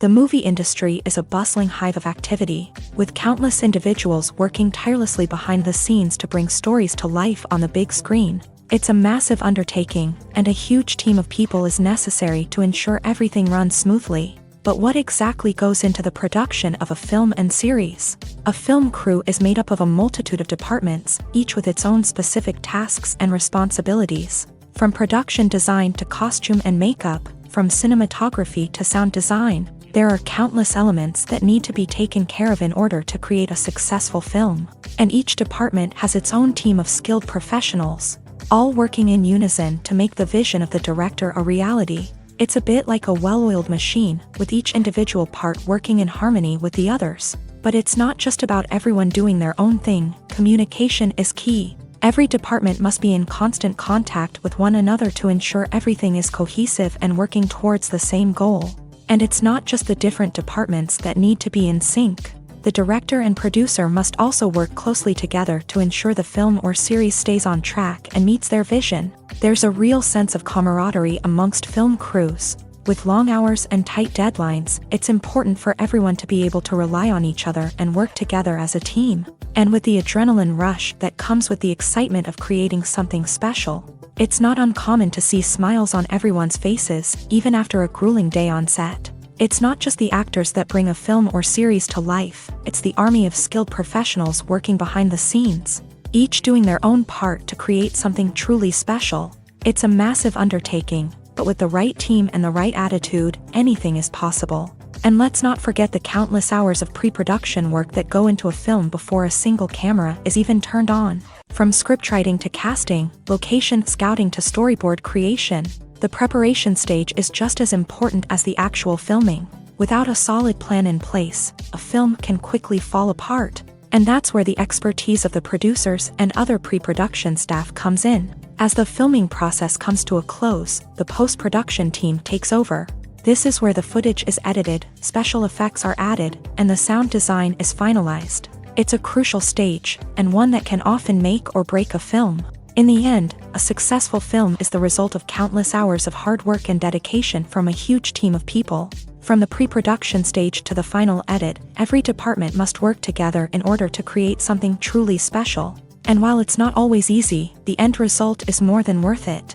The movie industry is a bustling hive of activity, with countless individuals working tirelessly behind the scenes to bring stories to life on the big screen. It's a massive undertaking, and a huge team of people is necessary to ensure everything runs smoothly. But what exactly goes into the production of a film and series? A film crew is made up of a multitude of departments, each with its own specific tasks and responsibilities. From production design to costume and makeup, from cinematography to sound design, there are countless elements that need to be taken care of in order to create a successful film. And each department has its own team of skilled professionals, all working in unison to make the vision of the director a reality. It's a bit like a well-oiled machine, with each individual part working in harmony with the others. But it's not just about everyone doing their own thing. Communication is key. Every department must be in constant contact with one another to ensure everything is cohesive and working towards the same goal. And it's not just the different departments that need to be in sync. The director and producer must also work closely together to ensure the film or series stays on track and meets their vision. There's a real sense of camaraderie amongst film crews. With long hours and tight deadlines, it's important for everyone to be able to rely on each other and work together as a team. And with the adrenaline rush that comes with the excitement of creating something special, it's not uncommon to see smiles on everyone's faces, even after a grueling day on set. It's not just the actors that bring a film or series to life, it's the army of skilled professionals working behind the scenes, each doing their own part to create something truly special. It's a massive undertaking, but with the right team and the right attitude, anything is possible. And let's not forget the countless hours of pre-production work that go into a film before a single camera is even turned on. From scriptwriting to casting, location scouting to storyboard creation, the preparation stage is just as important as the actual filming. Without a solid plan in place, a film can quickly fall apart. And that's where the expertise of the producers and other pre-production staff comes in. As the filming process comes to a close, the post-production team takes over. This is where the footage is edited, special effects are added, and the sound design is finalized. It's a crucial stage, and one that can often make or break a film. In the end, a successful film is the result of countless hours of hard work and dedication from a huge team of people. From the pre-production stage to the final edit, every department must work together in order to create something truly special. And while it's not always easy, the end result is more than worth it.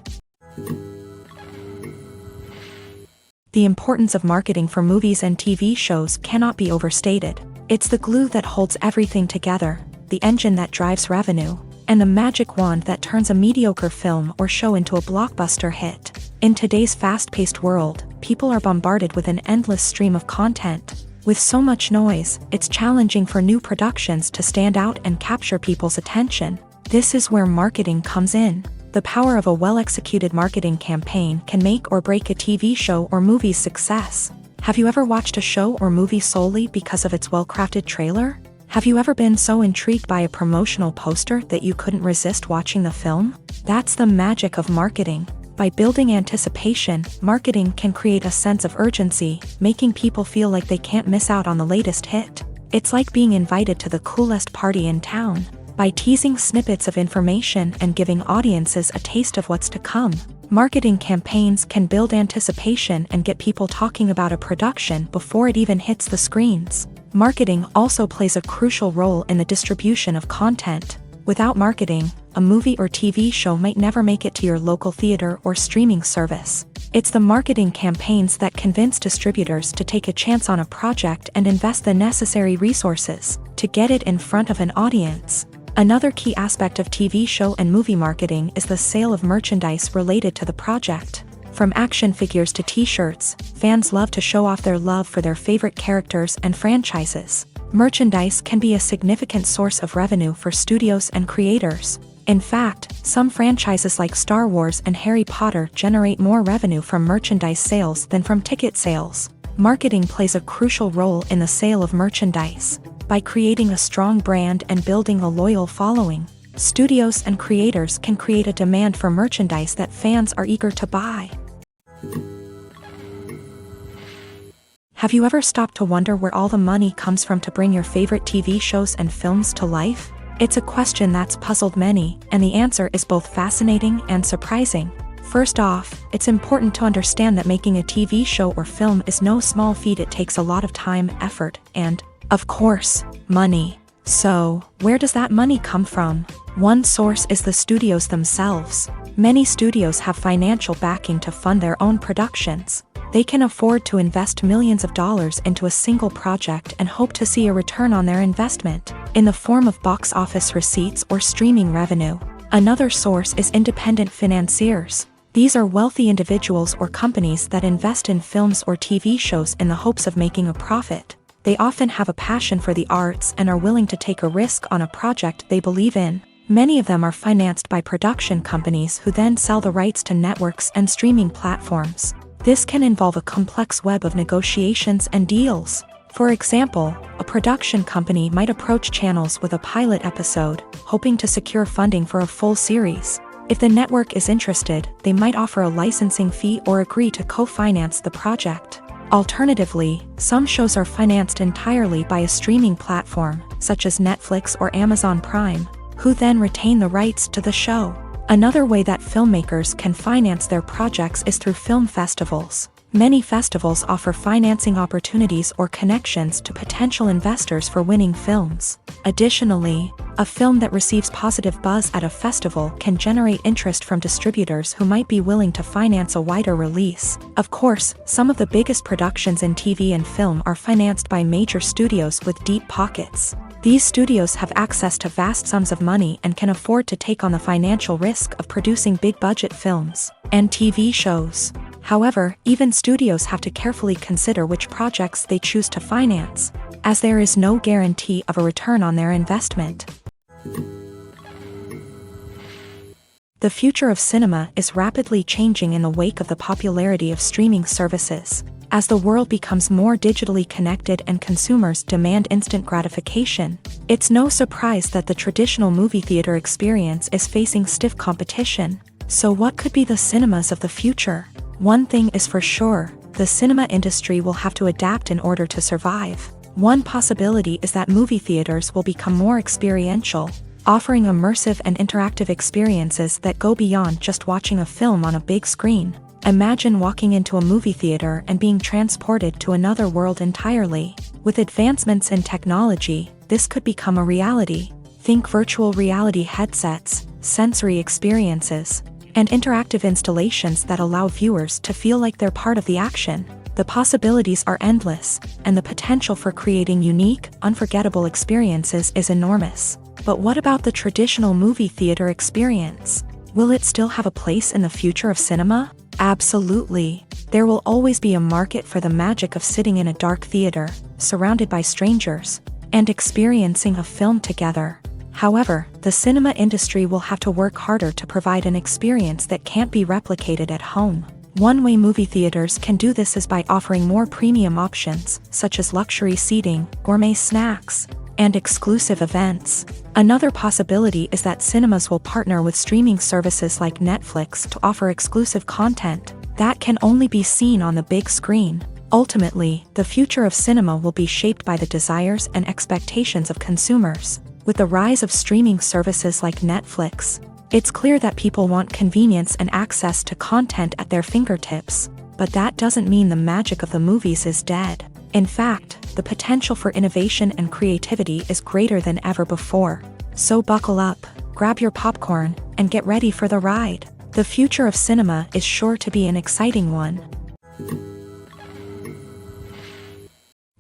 The importance of marketing for movies and TV shows cannot be overstated. It's the glue that holds everything together, the engine that drives revenue, and the magic wand that turns a mediocre film or show into a blockbuster hit. In today's fast-paced world, people are bombarded with an endless stream of content. With so much noise, it's challenging for new productions to stand out and capture people's attention. This is where marketing comes in. The power of a well-executed marketing campaign can make or break a TV show or movie's success. Have you ever watched a show or movie solely because of its well-crafted trailer? Have you ever been so intrigued by a promotional poster that you couldn't resist watching the film? That's the magic of marketing. By building anticipation, marketing can create a sense of urgency, making people feel like they can't miss out on the latest hit. It's like being invited to the coolest party in town. By teasing snippets of information and giving audiences a taste of what's to come, marketing campaigns can build anticipation and get people talking about a production before it even hits the screens. Marketing also plays a crucial role in the distribution of content. Without marketing, a movie or TV show might never make it to your local theater or streaming service. It's the marketing campaigns that convince distributors to take a chance on a project and invest the necessary resources to get it in front of an audience. Another key aspect of TV show and movie marketing is the sale of merchandise related to the project. From action figures to t-shirts, fans love to show off their love for their favorite characters and franchises. Merchandise can be a significant source of revenue for studios and creators. In fact, some franchises like Star Wars and Harry Potter generate more revenue from merchandise sales than from ticket sales. Marketing plays a crucial role in the sale of merchandise. By creating a strong brand and building a loyal following, studios and creators can create a demand for merchandise that fans are eager to buy. Have you ever stopped to wonder where all the money comes from to bring your favorite TV shows and films to life? It's a question that's puzzled many, and the answer is both fascinating and surprising. First off, it's important to understand that making a TV show or film is no small feat. It takes a lot of time, effort, and, of course, money. So, where does that money come from? One source is the studios themselves. Many studios have financial backing to fund their own productions. They can afford to invest millions of dollars into a single project and hope to see a return on their investment, in the form of box office receipts or streaming revenue. Another source is independent financiers. These are wealthy individuals or companies that invest in films or TV shows in the hopes of making a profit. They often have a passion for the arts and are willing to take a risk on a project they believe in. Many of them are financed by production companies who then sell the rights to networks and streaming platforms. This can involve a complex web of negotiations and deals. For example, a production company might approach channels with a pilot episode, hoping to secure funding for a full series. If the network is interested, they might offer a licensing fee or agree to co-finance the project. Alternatively, some shows are financed entirely by a streaming platform, such as Netflix or Amazon Prime, who then retain the rights to the show. Another way that filmmakers can finance their projects is through film festivals. Many festivals offer financing opportunities or connections to potential investors for winning films. Additionally, a film that receives positive buzz at a festival can generate interest from distributors who might be willing to finance a wider release. Of course, some of the biggest productions in TV and film are financed by major studios with deep pockets. These studios have access to vast sums of money and can afford to take on the financial risk of producing big-budget films and TV shows. However, even studios have to carefully consider which projects they choose to finance, as there is no guarantee of a return on their investment. The future of cinema is rapidly changing in the wake of the popularity of streaming services. As the world becomes more digitally connected and consumers demand instant gratification, it's no surprise that the traditional movie theater experience is facing stiff competition. So what could be the cinemas of the future? One thing is for sure, the cinema industry will have to adapt in order to survive. One possibility is that movie theaters will become more experiential, offering immersive and interactive experiences that go beyond just watching a film on a big screen. Imagine walking into a movie theater and being transported to another world entirely. With advancements in technology, this could become a reality. Think virtual reality headsets, sensory experiences, and interactive installations that allow viewers to feel like they're part of the action. The possibilities are endless, and the potential for creating unique, unforgettable experiences is enormous. But what about the traditional movie theater experience? Will it still have a place in the future of cinema? Absolutely. There will always be a market for the magic of sitting in a dark theater, surrounded by strangers, and experiencing a film together. However, the cinema industry will have to work harder to provide an experience that can't be replicated at home. One way movie theaters can do this is by offering more premium options, such as luxury seating, gourmet snacks, and exclusive events. Another possibility is that cinemas will partner with streaming services like Netflix to offer exclusive content that can only be seen on the big screen. Ultimately, the future of cinema will be shaped by the desires and expectations of consumers. With the rise of streaming services like Netflix, it's clear that people want convenience and access to content at their fingertips. But that doesn't mean the magic of the movies is dead. In fact, the potential for innovation and creativity is greater than ever before. So buckle up, grab your popcorn, and get ready for the ride. The future of cinema is sure to be an exciting one.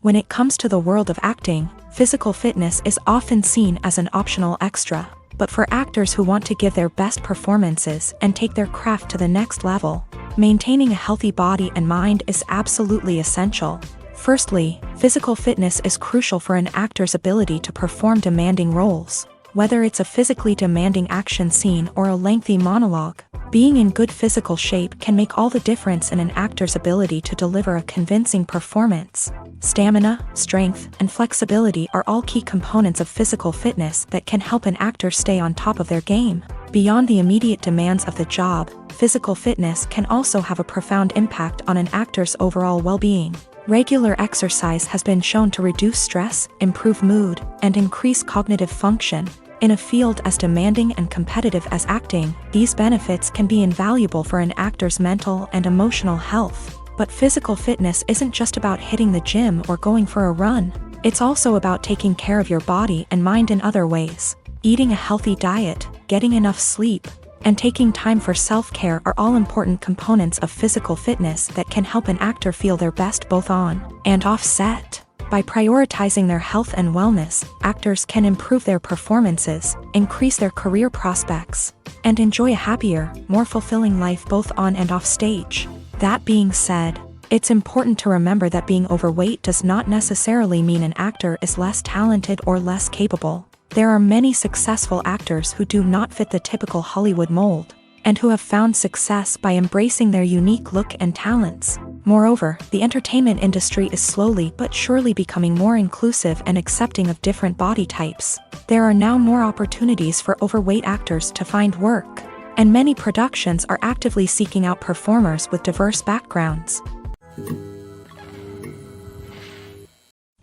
When it comes to the world of acting, physical fitness is often seen as an optional extra. But for actors who want to give their best performances and take their craft to the next level, maintaining a healthy body and mind is absolutely essential. Firstly, physical fitness is crucial for an actor's ability to perform demanding roles. Whether it's a physically demanding action scene or a lengthy monologue, being in good physical shape can make all the difference in an actor's ability to deliver a convincing performance. Stamina, strength, and flexibility are all key components of physical fitness that can help an actor stay on top of their game. Beyond the immediate demands of the job, physical fitness can also have a profound impact on an actor's overall well-being. Regular exercise has been shown to reduce stress, improve mood, and increase cognitive function. In a field as demanding and competitive as acting, these benefits can be invaluable for an actor's mental and emotional health. But physical fitness isn't just about hitting the gym or going for a run. It's also about taking care of your body and mind in other ways. Eating a healthy diet, getting enough sleep, and taking time for self-care are all important components of physical fitness that can help an actor feel their best both on and off set. By prioritizing their health and wellness, actors can improve their performances, increase their career prospects, and enjoy a happier, more fulfilling life both on and off stage. That being said, it's important to remember that being overweight does not necessarily mean an actor is less talented or less capable. There are many successful actors who do not fit the typical Hollywood mold, and who have found success by embracing their unique look and talents. Moreover, the entertainment industry is slowly but surely becoming more inclusive and accepting of different body types. There are now more opportunities for overweight actors to find work, and many productions are actively seeking out performers with diverse backgrounds.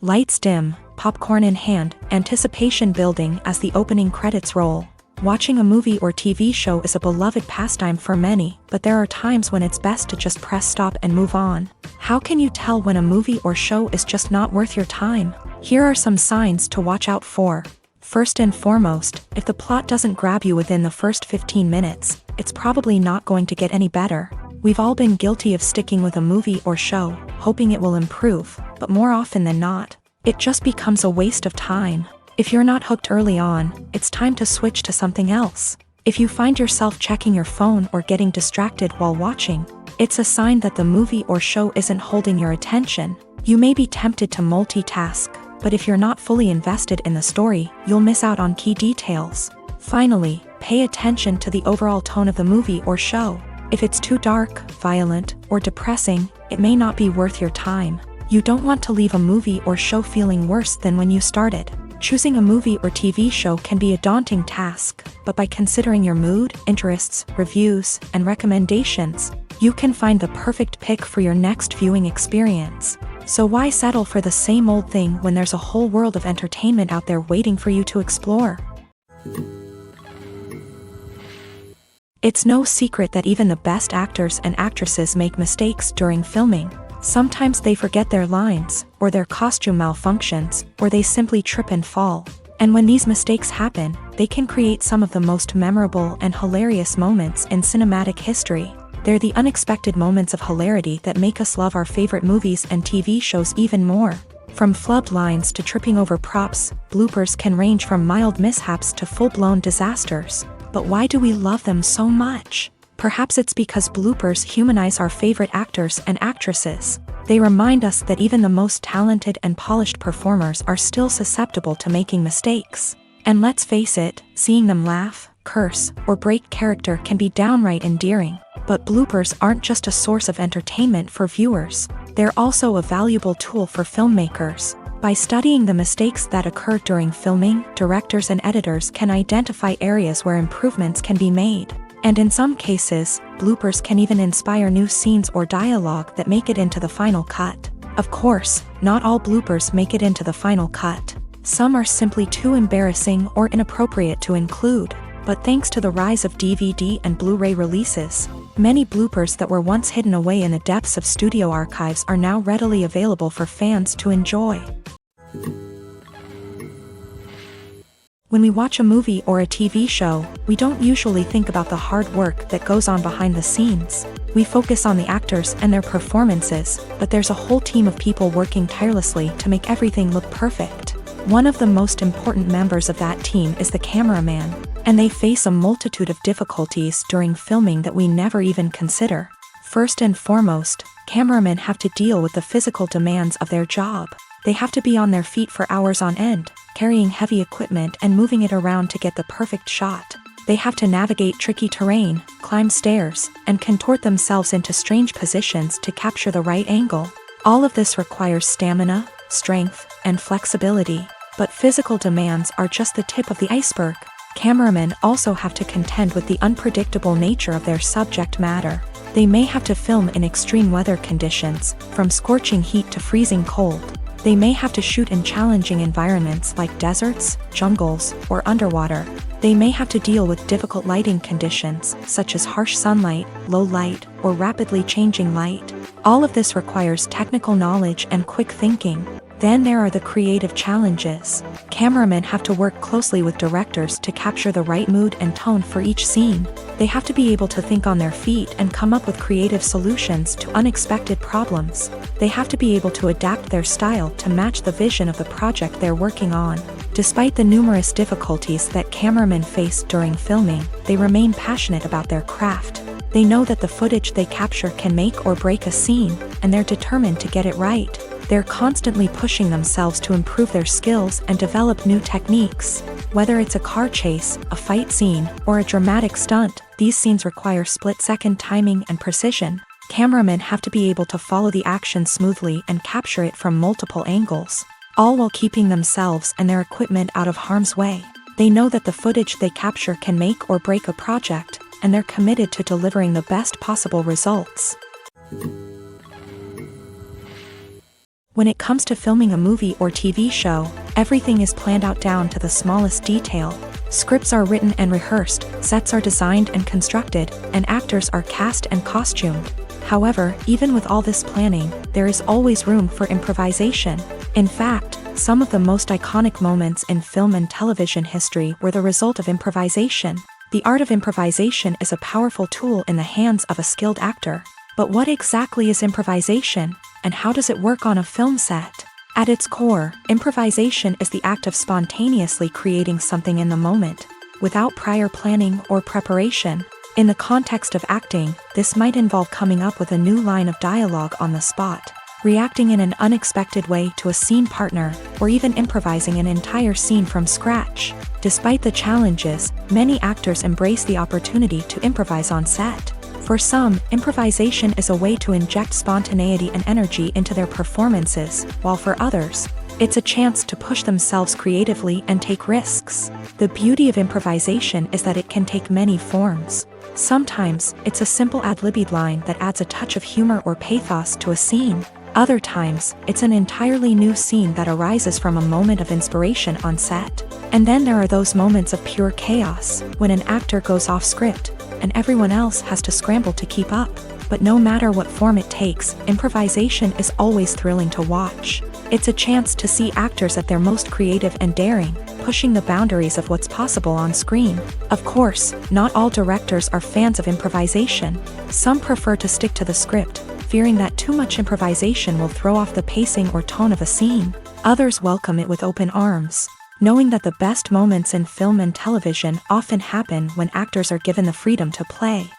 Lights dim, popcorn in hand, anticipation building as the opening credits roll. Watching a movie or TV show is a beloved pastime for many, but there are times when it's best to just press stop and move on. How can you tell when a movie or show is just not worth your time? Here are some signs to watch out for. First and foremost, if the plot doesn't grab you within the first 15 minutes, it's probably not going to get any better. We've all been guilty of sticking with a movie or show, hoping it will improve, but more often than not, it just becomes a waste of time. If you're not hooked early on, it's time to switch to something else. If you find yourself checking your phone or getting distracted while watching, it's a sign that the movie or show isn't holding your attention. You may be tempted to multitask, but if you're not fully invested in the story, you'll miss out on key details. Finally, pay attention to the overall tone of the movie or show. If it's too dark, violent, or depressing, it may not be worth your time. You don't want to leave a movie or show feeling worse than when you started. Choosing a movie or TV show can be a daunting task, but by considering your mood, interests, reviews, and recommendations, you can find the perfect pick for your next viewing experience. So why settle for the same old thing when there's a whole world of entertainment out there waiting for you to explore? It's no secret that even the best actors and actresses make mistakes during filming. Sometimes they forget their lines, or their costume malfunctions, or they simply trip and fall. And when these mistakes happen, they can create some of the most memorable and hilarious moments in cinematic history. They're the unexpected moments of hilarity that make us love our favorite movies and TV shows even more. From flubbed lines to tripping over props, bloopers can range from mild mishaps to full-blown disasters. But why do we love them so much? Perhaps it's because bloopers humanize our favorite actors and actresses. They remind us that even the most talented and polished performers are still susceptible to making mistakes. And let's face it, seeing them laugh, curse, or break character can be downright endearing. But bloopers aren't just a source of entertainment for viewers. They're also a valuable tool for filmmakers. By studying the mistakes that occur during filming, directors and editors can identify areas where improvements can be made. And in some cases, bloopers can even inspire new scenes or dialogue that make it into the final cut. Of course, not all bloopers make it into the final cut. Some are simply too embarrassing or inappropriate to include. But thanks to the rise of DVD and Blu-ray releases, many bloopers that were once hidden away in the depths of studio archives are now readily available for fans to enjoy. When we watch a movie or a TV show, we don't usually think about the hard work that goes on behind the scenes. We focus on the actors and their performances, but there's a whole team of people working tirelessly to make everything look perfect. One of the most important members of that team is the cameraman, and they face a multitude of difficulties during filming that we never even consider. First and foremost, cameramen have to deal with the physical demands of their job. They have to be on their feet for hours on end, carrying heavy equipment and moving it around to get the perfect shot. They have to navigate tricky terrain, climb stairs, and contort themselves into strange positions to capture the right angle. All of this requires stamina, strength, and flexibility. But physical demands are just the tip of the iceberg. Cameramen also have to contend with the unpredictable nature of their subject matter. They may have to film in extreme weather conditions, from scorching heat to freezing cold. They may have to shoot in challenging environments like deserts, jungles, or underwater. They may have to deal with difficult lighting conditions, such as harsh sunlight, low light, or rapidly changing light. All of this requires technical knowledge and quick thinking. Then there are the creative challenges. Cameramen have to work closely with directors to capture the right mood and tone for each scene. They have to be able to think on their feet and come up with creative solutions to unexpected problems. They have to be able to adapt their style to match the vision of the project they're working on. Despite the numerous difficulties that cameramen face during filming, they remain passionate about their craft. They know that the footage they capture can make or break a scene, and they're determined to get it right. They're constantly pushing themselves to improve their skills and develop new techniques. Whether it's a car chase, a fight scene, or a dramatic stunt, these scenes require split-second timing and precision. Cameramen have to be able to follow the action smoothly and capture it from multiple angles, all while keeping themselves and their equipment out of harm's way. They know that the footage they capture can make or break a project, and they're committed to delivering the best possible results. When it comes to filming a movie or TV show, everything is planned out down to the smallest detail. Scripts are written and rehearsed, sets are designed and constructed, and actors are cast and costumed. However, even with all this planning, there is always room for improvisation. In fact, some of the most iconic moments in film and television history were the result of improvisation. The art of improvisation is a powerful tool in the hands of a skilled actor. But what exactly is improvisation, and how does it work on a film set? At its core, improvisation is the act of spontaneously creating something in the moment, without prior planning or preparation. In the context of acting, this might involve coming up with a new line of dialogue on the spot, reacting in an unexpected way to a scene partner, or even improvising an entire scene from scratch. Despite the challenges, many actors embrace the opportunity to improvise on set. For some, improvisation is a way to inject spontaneity and energy into their performances, while for others, it's a chance to push themselves creatively and take risks. The beauty of improvisation is that it can take many forms. Sometimes, it's a simple ad-libbed line that adds a touch of humor or pathos to a scene. Other times, it's an entirely new scene that arises from a moment of inspiration on set. And then there are those moments of pure chaos, when an actor goes off script, and everyone else has to scramble to keep up. But no matter what form it takes, improvisation is always thrilling to watch. It's a chance to see actors at their most creative and daring, pushing the boundaries of what's possible on screen. Of course, not all directors are fans of improvisation. Some prefer to stick to the script, fearing that too much improvisation will throw off the pacing or tone of a scene. Others welcome it with open arms, knowing that the best moments in film and television often happen when actors are given the freedom to play.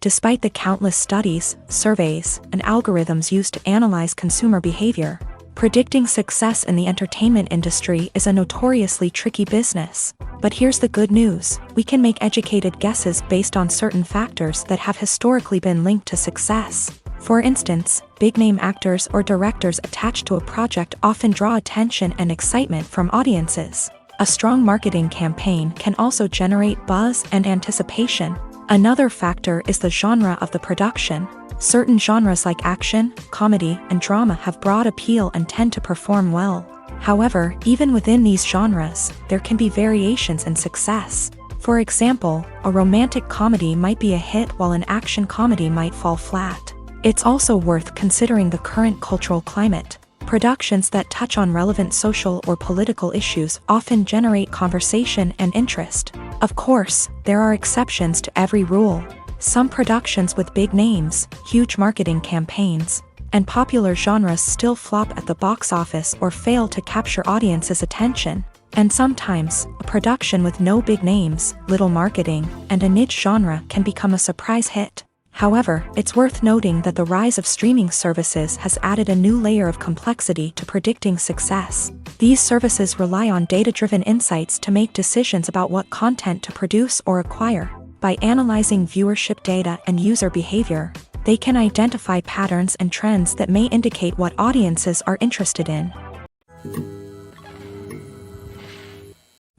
Despite the countless studies, surveys, and algorithms used to analyze consumer behavior, predicting success in the entertainment industry is a notoriously tricky business. But here's the good news: we can make educated guesses based on certain factors that have historically been linked to success. For instance, big-name actors or directors attached to a project often draw attention and excitement from audiences. A strong marketing campaign can also generate buzz and anticipation. Another factor is the genre of the production. Certain genres like action, comedy, and drama have broad appeal and tend to perform well. However, even within these genres, there can be variations in success. For example, a romantic comedy might be a hit while an action comedy might fall flat. It's also worth considering the current cultural climate. Productions that touch on relevant social or political issues often generate conversation and interest. Of course, there are exceptions to every rule. Some productions with big names, huge marketing campaigns, and popular genres still flop at the box office or fail to capture audiences' attention. And sometimes, a production with no big names, little marketing, and a niche genre can become a surprise hit. However, it's worth noting that the rise of streaming services has added a new layer of complexity to predicting success. These services rely on data-driven insights to make decisions about what content to produce or acquire. By analyzing viewership data and user behavior, they can identify patterns and trends that may indicate what audiences are interested in.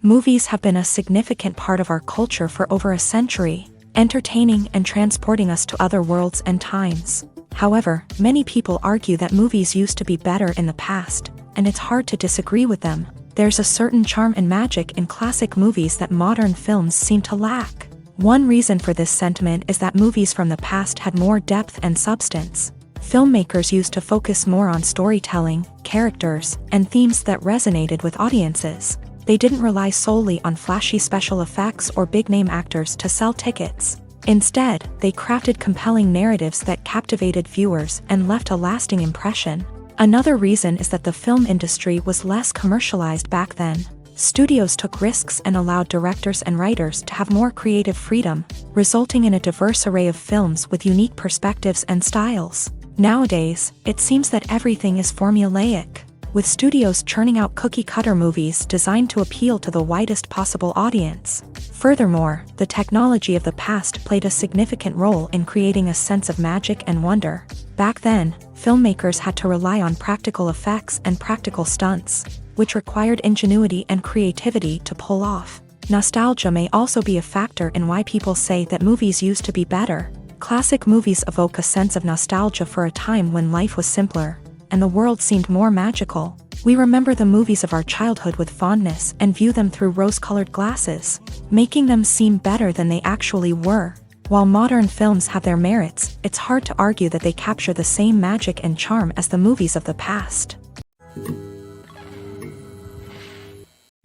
Movies have been a significant part of our culture for over a century, entertaining and transporting us to other worlds and times. However, many people argue that movies used to be better in the past, and it's hard to disagree with them. There's a certain charm and magic in classic movies that modern films seem to lack. One reason for this sentiment is that movies from the past had more depth and substance. Filmmakers used to focus more on storytelling, characters, and themes that resonated with audiences. They didn't rely solely on flashy special effects or big-name actors to sell tickets. Instead, they crafted compelling narratives that captivated viewers and left a lasting impression. Another reason is that the film industry was less commercialized back then. Studios took risks and allowed directors and writers to have more creative freedom, resulting in a diverse array of films with unique perspectives and styles. Nowadays, it seems that everything is formulaic, with studios churning out cookie-cutter movies designed to appeal to the widest possible audience. Furthermore, the technology of the past played a significant role in creating a sense of magic and wonder. Back then, filmmakers had to rely on practical effects and practical stunts, which required ingenuity and creativity to pull off. Nostalgia may also be a factor in why people say that movies used to be better. Classic movies evoke a sense of nostalgia for a time when life was simpler, and the world seemed more magical. We remember the movies of our childhood with fondness and view them through rose-colored glasses, making them seem better than they actually were. While modern films have their merits, it's hard to argue that they capture the same magic and charm as the movies of the past.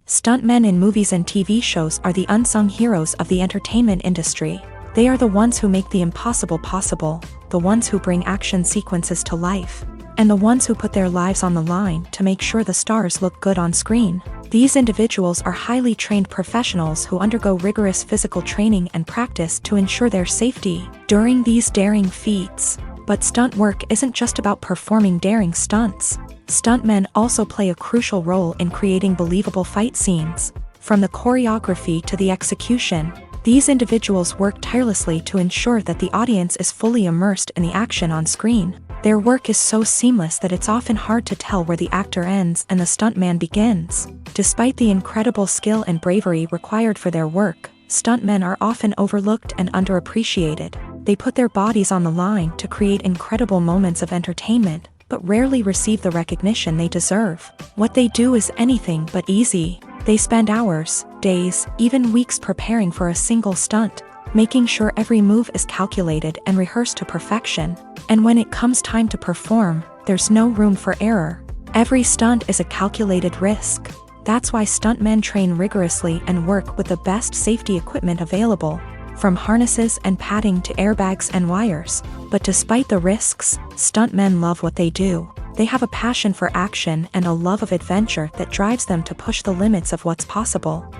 Stuntmen in movies and TV shows are the unsung heroes of the entertainment industry. They are the ones who make the impossible possible, the ones who bring action sequences to life, and the ones who put their lives on the line to make sure the stars look good on screen. These individuals are highly trained professionals who undergo rigorous physical training and practice to ensure their safety during these daring feats. But stunt work isn't just about performing daring stunts. Stuntmen also play a crucial role in creating believable fight scenes. From the choreography to the execution, these individuals work tirelessly to ensure that the audience is fully immersed in the action on screen. Their work is so seamless that it's often hard to tell where the actor ends and the stuntman begins. Despite the incredible skill and bravery required for their work, stuntmen are often overlooked and underappreciated. They put their bodies on the line to create incredible moments of entertainment, but rarely receive the recognition they deserve. What they do is anything but easy. They spend hours, days, even weeks preparing for a single stunt, making sure every move is calculated and rehearsed to perfection. And when it comes time to perform, there's no room for error. Every stunt is a calculated risk. That's why stuntmen train rigorously and work with the best safety equipment available, from harnesses and padding to airbags and wires. But despite the risks, stuntmen love what they do. They have a passion for action and a love of adventure that drives them to push the limits of what's possible.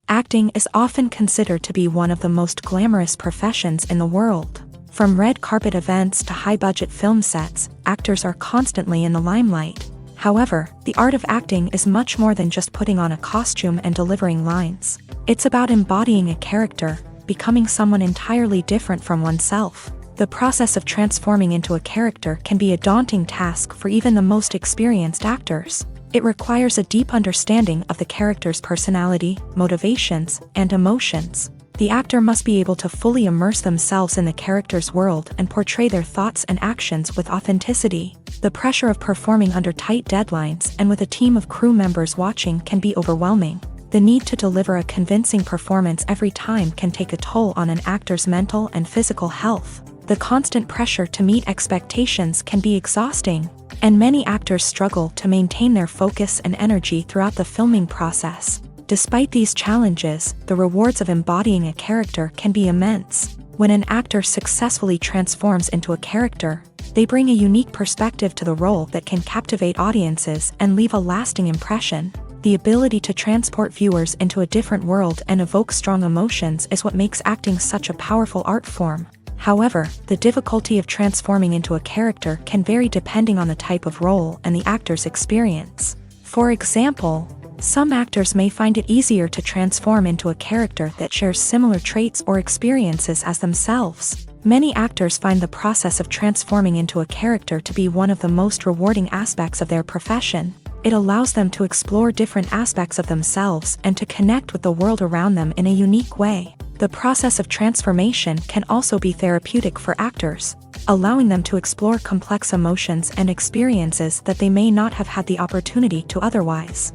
Acting is often considered to be one of the most glamorous professions in the world. From red carpet events to high-budget film sets, actors are constantly in the limelight. However, the art of acting is much more than just putting on a costume and delivering lines. It's about embodying a character, becoming someone entirely different from oneself. The process of transforming into a character can be a daunting task for even the most experienced actors. It requires a deep understanding of the character's personality, motivations, and emotions. The actor must be able to fully immerse themselves in the character's world and portray their thoughts and actions with authenticity. The pressure of performing under tight deadlines and with a team of crew members watching can be overwhelming. The need to deliver a convincing performance every time can take a toll on an actor's mental and physical health. The constant pressure to meet expectations can be exhausting, and many actors struggle to maintain their focus and energy throughout the filming process. Despite these challenges, the rewards of embodying a character can be immense. When an actor successfully transforms into a character, they bring a unique perspective to the role that can captivate audiences and leave a lasting impression. The ability to transport viewers into a different world and evoke strong emotions is what makes acting such a powerful art form. However, the difficulty of transforming into a character can vary depending on the type of role and the actor's experience. For example, some actors may find it easier to transform into a character that shares similar traits or experiences as themselves. Many actors find the process of transforming into a character to be one of the most rewarding aspects of their profession. It allows them to explore different aspects of themselves and to connect with the world around them in a unique way. The process of transformation can also be therapeutic for actors, allowing them to explore complex emotions and experiences that they may not have had the opportunity to otherwise.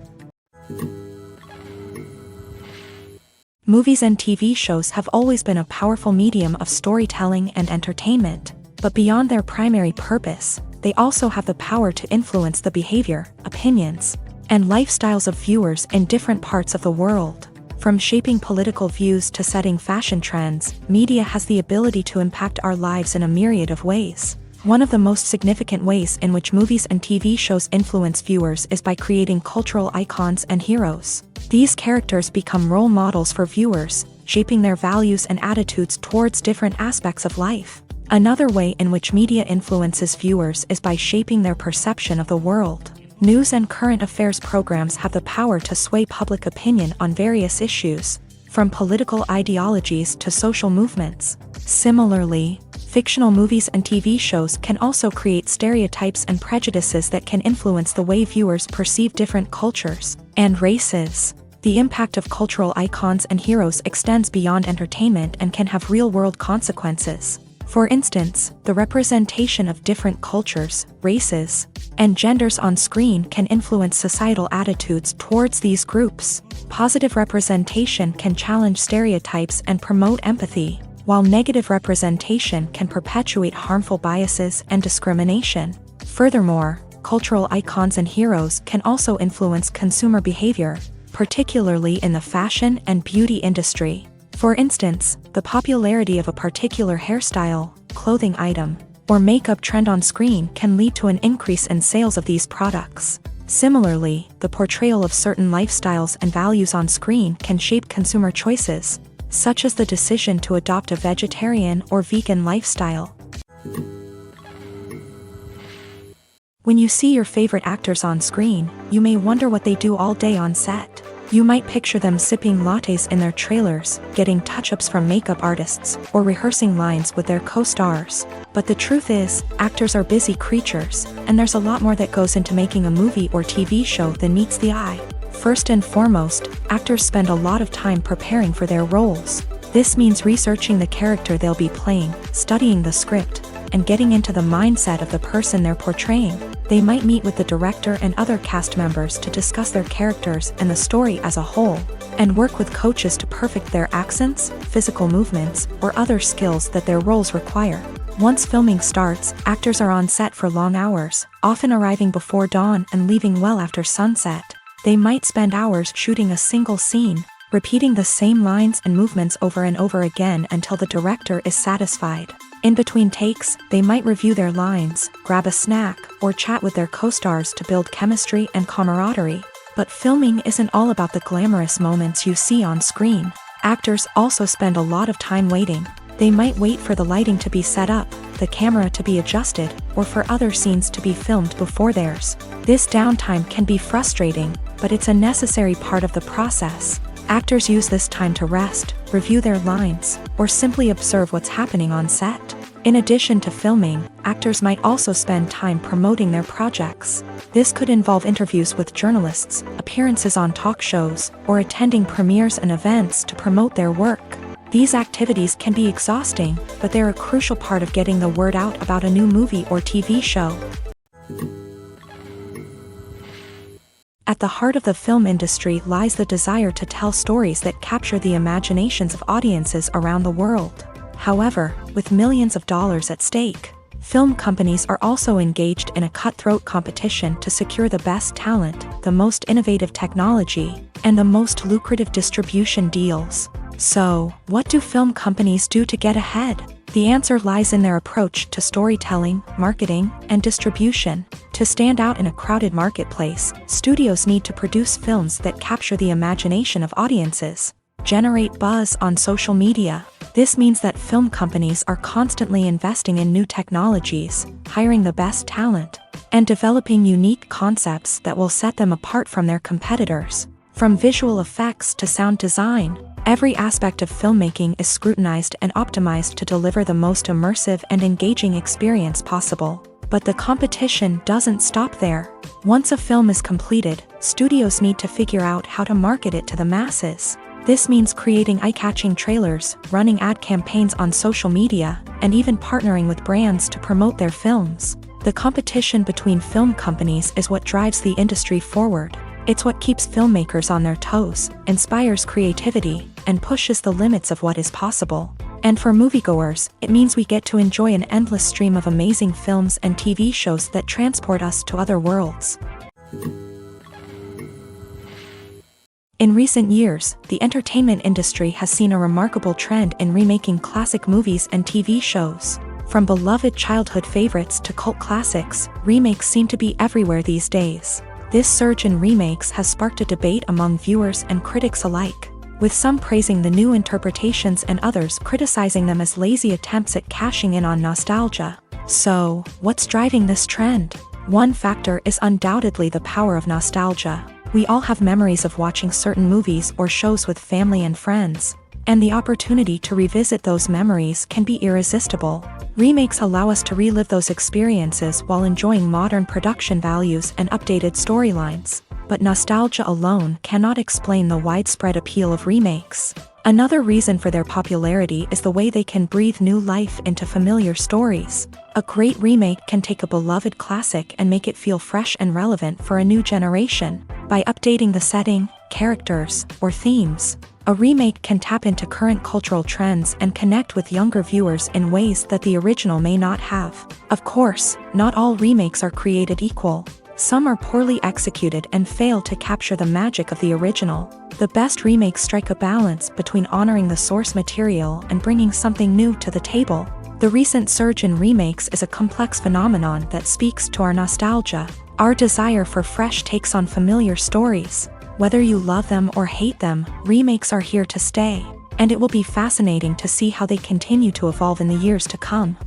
Movies and TV shows have always been a powerful medium of storytelling and entertainment, but beyond their primary purpose, they also have the power to influence the behavior, opinions, and lifestyles of viewers in different parts of the world. From shaping political views to setting fashion trends, media has the ability to impact our lives in a myriad of ways. One of the most significant ways in which movies and TV shows influence viewers is by creating cultural icons and heroes. These characters become role models for viewers, shaping their values and attitudes towards different aspects of life. Another way in which media influences viewers is by shaping their perception of the world. News and current affairs programs have the power to sway public opinion on various issues, from political ideologies to social movements. Similarly, fictional movies and TV shows can also create stereotypes and prejudices that can influence the way viewers perceive different cultures and races. The impact of cultural icons and heroes extends beyond entertainment and can have real-world consequences. For instance, the representation of different cultures, races, and genders on screen can influence societal attitudes towards these groups. Positive representation can challenge stereotypes and promote empathy, while negative representation can perpetuate harmful biases and discrimination. Furthermore, cultural icons and heroes can also influence consumer behavior, particularly in the fashion and beauty industry. For instance, the popularity of a particular hairstyle, clothing item, or makeup trend on screen can lead to an increase in sales of these products. Similarly, the portrayal of certain lifestyles and values on screen can shape consumer choices, such as the decision to adopt a vegetarian or vegan lifestyle. When you see your favorite actors on screen, you may wonder what they do all day on set. You might picture them sipping lattes in their trailers, getting touch-ups from makeup artists, or rehearsing lines with their co-stars. But the truth is, actors are busy creatures, and there's a lot more that goes into making a movie or TV show than meets the eye. First and foremost, actors spend a lot of time preparing for their roles. This means researching the character they'll be playing, studying the script, and getting into the mindset of the person they're portraying. They might meet with the director and other cast members to discuss their characters and the story as a whole, and work with coaches to perfect their accents, physical movements, or other skills that their roles require. Once filming starts, actors are on set for long hours, often arriving before dawn and leaving well after sunset. They might spend hours shooting a single scene, repeating the same lines and movements over and over again until the director is satisfied. In between takes, they might review their lines, grab a snack, or chat with their co-stars to build chemistry and camaraderie. But filming isn't all about the glamorous moments you see on screen. Actors also spend a lot of time waiting. They might wait for the lighting to be set up, the camera to be adjusted, or for other scenes to be filmed before theirs. This downtime can be frustrating, but it's a necessary part of the process. Actors use this time to rest, review their lines, or simply observe what's happening on set. In addition to filming, actors might also spend time promoting their projects. This could involve interviews with journalists, appearances on talk shows, or attending premieres and events to promote their work. These activities can be exhausting, but they're a crucial part of getting the word out about a new movie or TV show. At the heart of the film industry lies the desire to tell stories that capture the imaginations of audiences around the world. However, with millions of dollars at stake, film companies are also engaged in a cutthroat competition to secure the best talent, the most innovative technology, and the most lucrative distribution deals. So, what do film companies do to get ahead? The answer lies in their approach to storytelling, marketing, and distribution. To stand out in a crowded marketplace, studios need to produce films that capture the imagination of audiences, generate buzz on social media. This means that film companies are constantly investing in new technologies, hiring the best talent, and developing unique concepts that will set them apart from their competitors. From visual effects to sound design, every aspect of filmmaking is scrutinized and optimized to deliver the most immersive and engaging experience possible. But the competition doesn't stop there. Once a film is completed, studios need to figure out how to market it to the masses. This means creating eye-catching trailers, running ad campaigns on social media, and even partnering with brands to promote their films. The competition between film companies is what drives the industry forward. It's what keeps filmmakers on their toes, inspires creativity, and pushes the limits of what is possible. And for moviegoers, it means we get to enjoy an endless stream of amazing films and TV shows that transport us to other worlds. In recent years, the entertainment industry has seen a remarkable trend in remaking classic movies and TV shows. From beloved childhood favorites to cult classics, remakes seem to be everywhere these days. This surge in remakes has sparked a debate among viewers and critics alike, with some praising the new interpretations and others criticizing them as lazy attempts at cashing in on nostalgia. So, what's driving this trend? One factor is undoubtedly the power of nostalgia. We all have memories of watching certain movies or shows with family and friends, and the opportunity to revisit those memories can be irresistible. Remakes allow us to relive those experiences while enjoying modern production values and updated storylines. But nostalgia alone cannot explain the widespread appeal of remakes. Another reason for their popularity is the way they can breathe new life into familiar stories. A great remake can take a beloved classic and make it feel fresh and relevant for a new generation. By updating the setting, characters, or themes, a remake can tap into current cultural trends and connect with younger viewers in ways that the original may not have. Of course, not all remakes are created equal. Some are poorly executed and fail to capture the magic of the original. The best remakes strike a balance between honoring the source material and bringing something new to the table. The recent surge in remakes is a complex phenomenon that speaks to our nostalgia, our desire for fresh takes on familiar stories. Whether you love them or hate them, remakes are here to stay, and it will be fascinating to see how they continue to evolve in the years to come.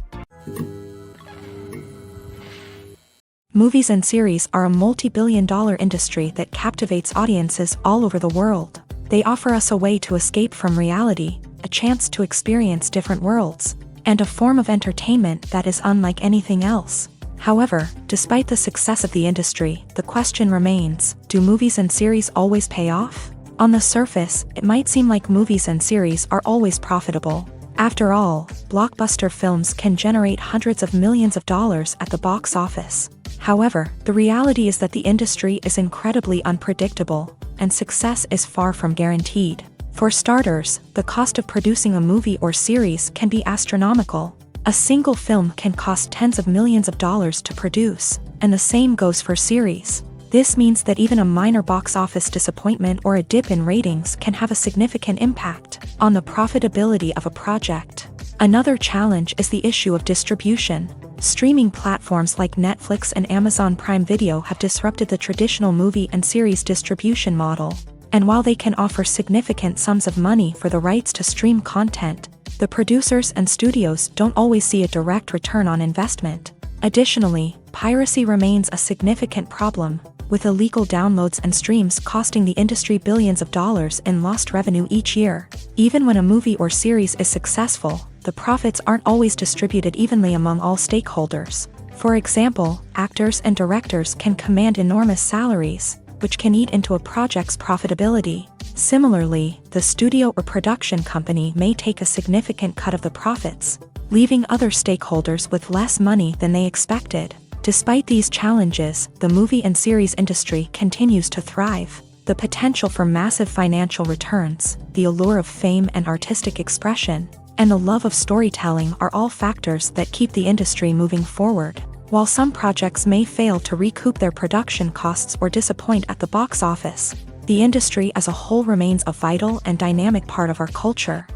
Movies and series are a multi-billion-dollar industry that captivates audiences all over the world. They offer us a way to escape from reality, a chance to experience different worlds, and a form of entertainment that is unlike anything else. However, despite the success of the industry, the question remains, do movies and series always pay off? On the surface, it might seem like movies and series are always profitable. After all, blockbuster films can generate hundreds of millions of dollars at the box office. However, the reality is that the industry is incredibly unpredictable, and success is far from guaranteed. For starters, the cost of producing a movie or series can be astronomical. A single film can cost tens of millions of dollars to produce, and the same goes for series. This means that even a minor box office disappointment or a dip in ratings can have a significant impact on the profitability of a project. Another challenge is the issue of distribution. Streaming platforms like Netflix and Amazon Prime Video have disrupted the traditional movie and series distribution model. And while they can offer significant sums of money for the rights to stream content, the producers and studios don't always see a direct return on investment. Additionally, piracy remains a significant problem. with illegal downloads and streams costing the industry billions of dollars in lost revenue each year. Even when a movie or series is successful, the profits aren't always distributed evenly among all stakeholders. For example, actors and directors can command enormous salaries, which can eat into a project's profitability. Similarly, the studio or production company may take a significant cut of the profits, leaving other stakeholders with less money than they expected. Despite these challenges, the movie and series industry continues to thrive. The potential for massive financial returns, the allure of fame and artistic expression, and the love of storytelling are all factors that keep the industry moving forward. While some projects may fail to recoup their production costs or disappoint at the box office, the industry as a whole remains a vital and dynamic part of our culture.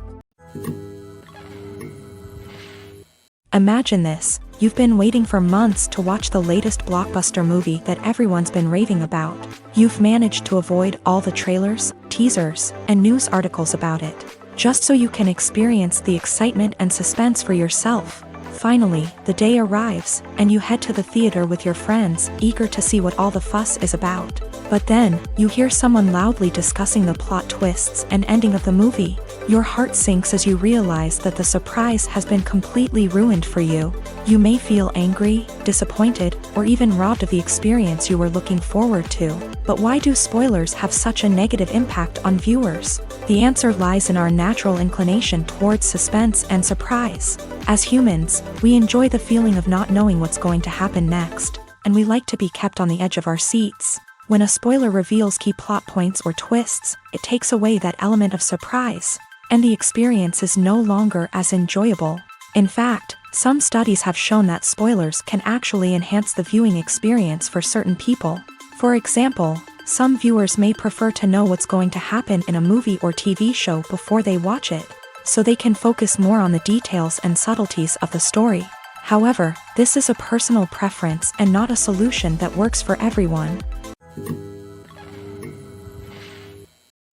Imagine this: you've been waiting for months to watch the latest blockbuster movie that everyone's been raving about. You've managed to avoid all the trailers, teasers, and news articles about it, just so you can experience the excitement and suspense for yourself. Finally, the day arrives, and you head to the theater with your friends, eager to see what all the fuss is about. But then, you hear someone loudly discussing the plot twists and ending of the movie. Your heart sinks as you realize that the surprise has been completely ruined for you. You may feel angry, disappointed, or even robbed of the experience you were looking forward to. But why do spoilers have such a negative impact on viewers? The answer lies in our natural inclination towards suspense and surprise. As humans, we enjoy the feeling of not knowing what's going to happen next, and we like to be kept on the edge of our seats. When a spoiler reveals key plot points or twists, it takes away that element of surprise, and the experience is no longer as enjoyable. In fact, some studies have shown that spoilers can actually enhance the viewing experience for certain people. For example, some viewers may prefer to know what's going to happen in a movie or TV show before they watch it, so they can focus more on the details and subtleties of the story. However, this is a personal preference and not a solution that works for everyone.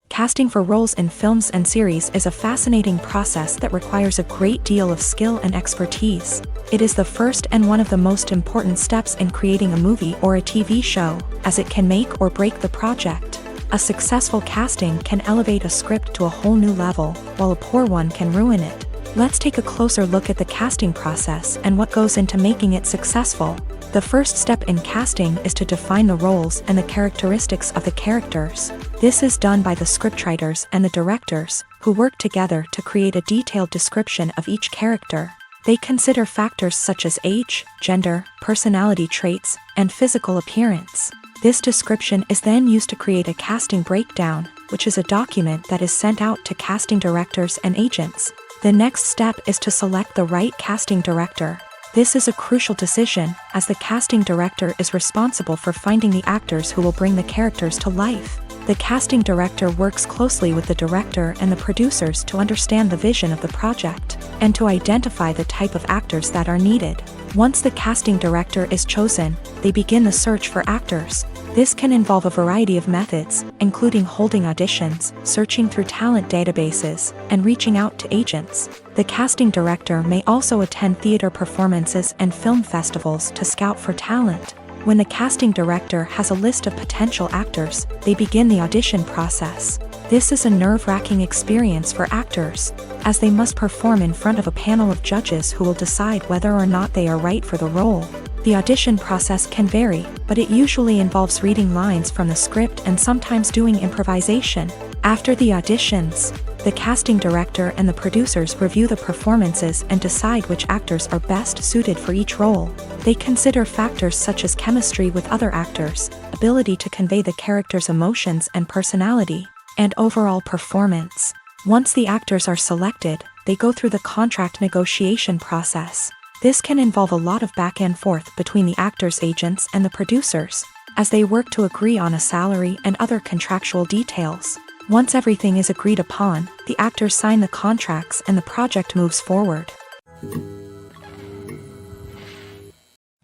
Casting for roles in films and series is a fascinating process that requires a great deal of skill and expertise. It is the first and one of the most important steps in creating a movie or a TV show, as it can make or break the project. A successful casting can elevate a script to a whole new level, while a poor one can ruin it. Let's take a closer look at the casting process and what goes into making it successful. The first step in casting is to define the roles and the characteristics of the characters. This is done by the scriptwriters and the directors, who work together to create a detailed description of each character. They consider factors such as age, gender, personality traits, and physical appearance. This description is then used to create a casting breakdown, which is a document that is sent out to casting directors and agents. The next step is to select the right casting director. This is a crucial decision, as the casting director is responsible for finding the actors who will bring the characters to life. The casting director works closely with the director and the producers to understand the vision of the project, and to identify the type of actors that are needed. Once the casting director is chosen, they begin the search for actors. This can involve a variety of methods, including holding auditions, searching through talent databases, and reaching out to agents. The casting director may also attend theater performances and film festivals to scout for talent. When the casting director has a list of potential actors, they begin the audition process. This is a nerve-wracking experience for actors, as they must perform in front of a panel of judges who will decide whether or not they are right for the role. The audition process can vary, but it usually involves reading lines from the script and sometimes doing improvisation. After the auditions, the casting director and the producers review the performances and decide which actors are best suited for each role. They consider factors such as chemistry with other actors, ability to convey the character's emotions and personality, and overall performance. Once the actors are selected, they go through the contract negotiation process. This can involve a lot of back and forth between the actors' agents and the producers, as they work to agree on a salary and other contractual details. Once everything is agreed upon, the actors sign the contracts and the project moves forward.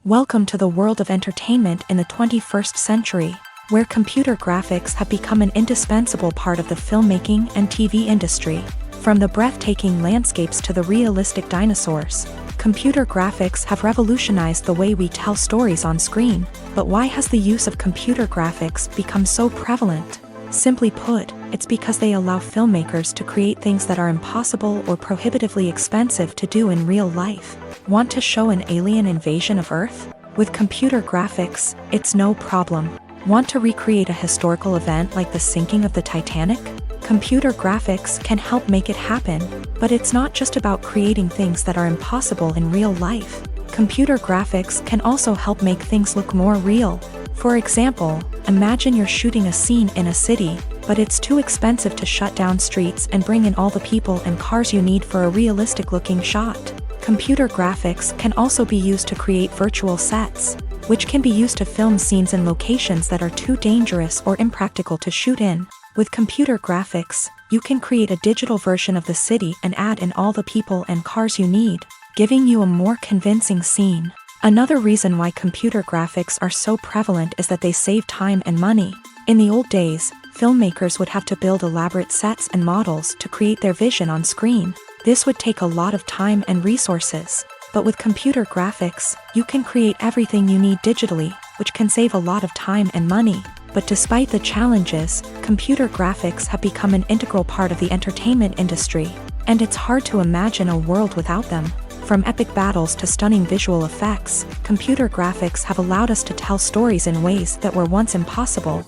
Welcome to the world of entertainment in the 21st century, where computer graphics have become an indispensable part of the filmmaking and TV industry. From the breathtaking landscapes to the realistic dinosaurs, Computer graphics have revolutionized the way we tell stories on screen, but why has the use of computer graphics become so prevalent? Simply put, it's because they allow filmmakers to create things that are impossible or prohibitively expensive to do in real life. Want to show an alien invasion of Earth? With computer graphics, it's no problem. Want to recreate a historical event like the sinking of the Titanic? Computer graphics can help make it happen, but it's not just about creating things that are impossible in real life. Computer graphics can also help make things look more real. For example, imagine you're shooting a scene in a city, but it's too expensive to shut down streets and bring in all the people and cars you need for a realistic-looking shot. Computer graphics can also be used to create virtual sets, which can be used to film scenes in locations that are too dangerous or impractical to shoot in. With computer graphics, you can create a digital version of the city and add in all the people and cars you need, giving you a more convincing scene. Another reason why computer graphics are so prevalent is that they save time and money. In the old days, filmmakers would have to build elaborate sets and models to create their vision on screen. This would take a lot of time and resources. But with computer graphics, you can create everything you need digitally, which can save a lot of time and money. But despite the challenges, computer graphics have become an integral part of the entertainment industry, and it's hard to imagine a world without them. From epic battles to stunning visual effects, computer graphics have allowed us to tell stories in ways that were once impossible.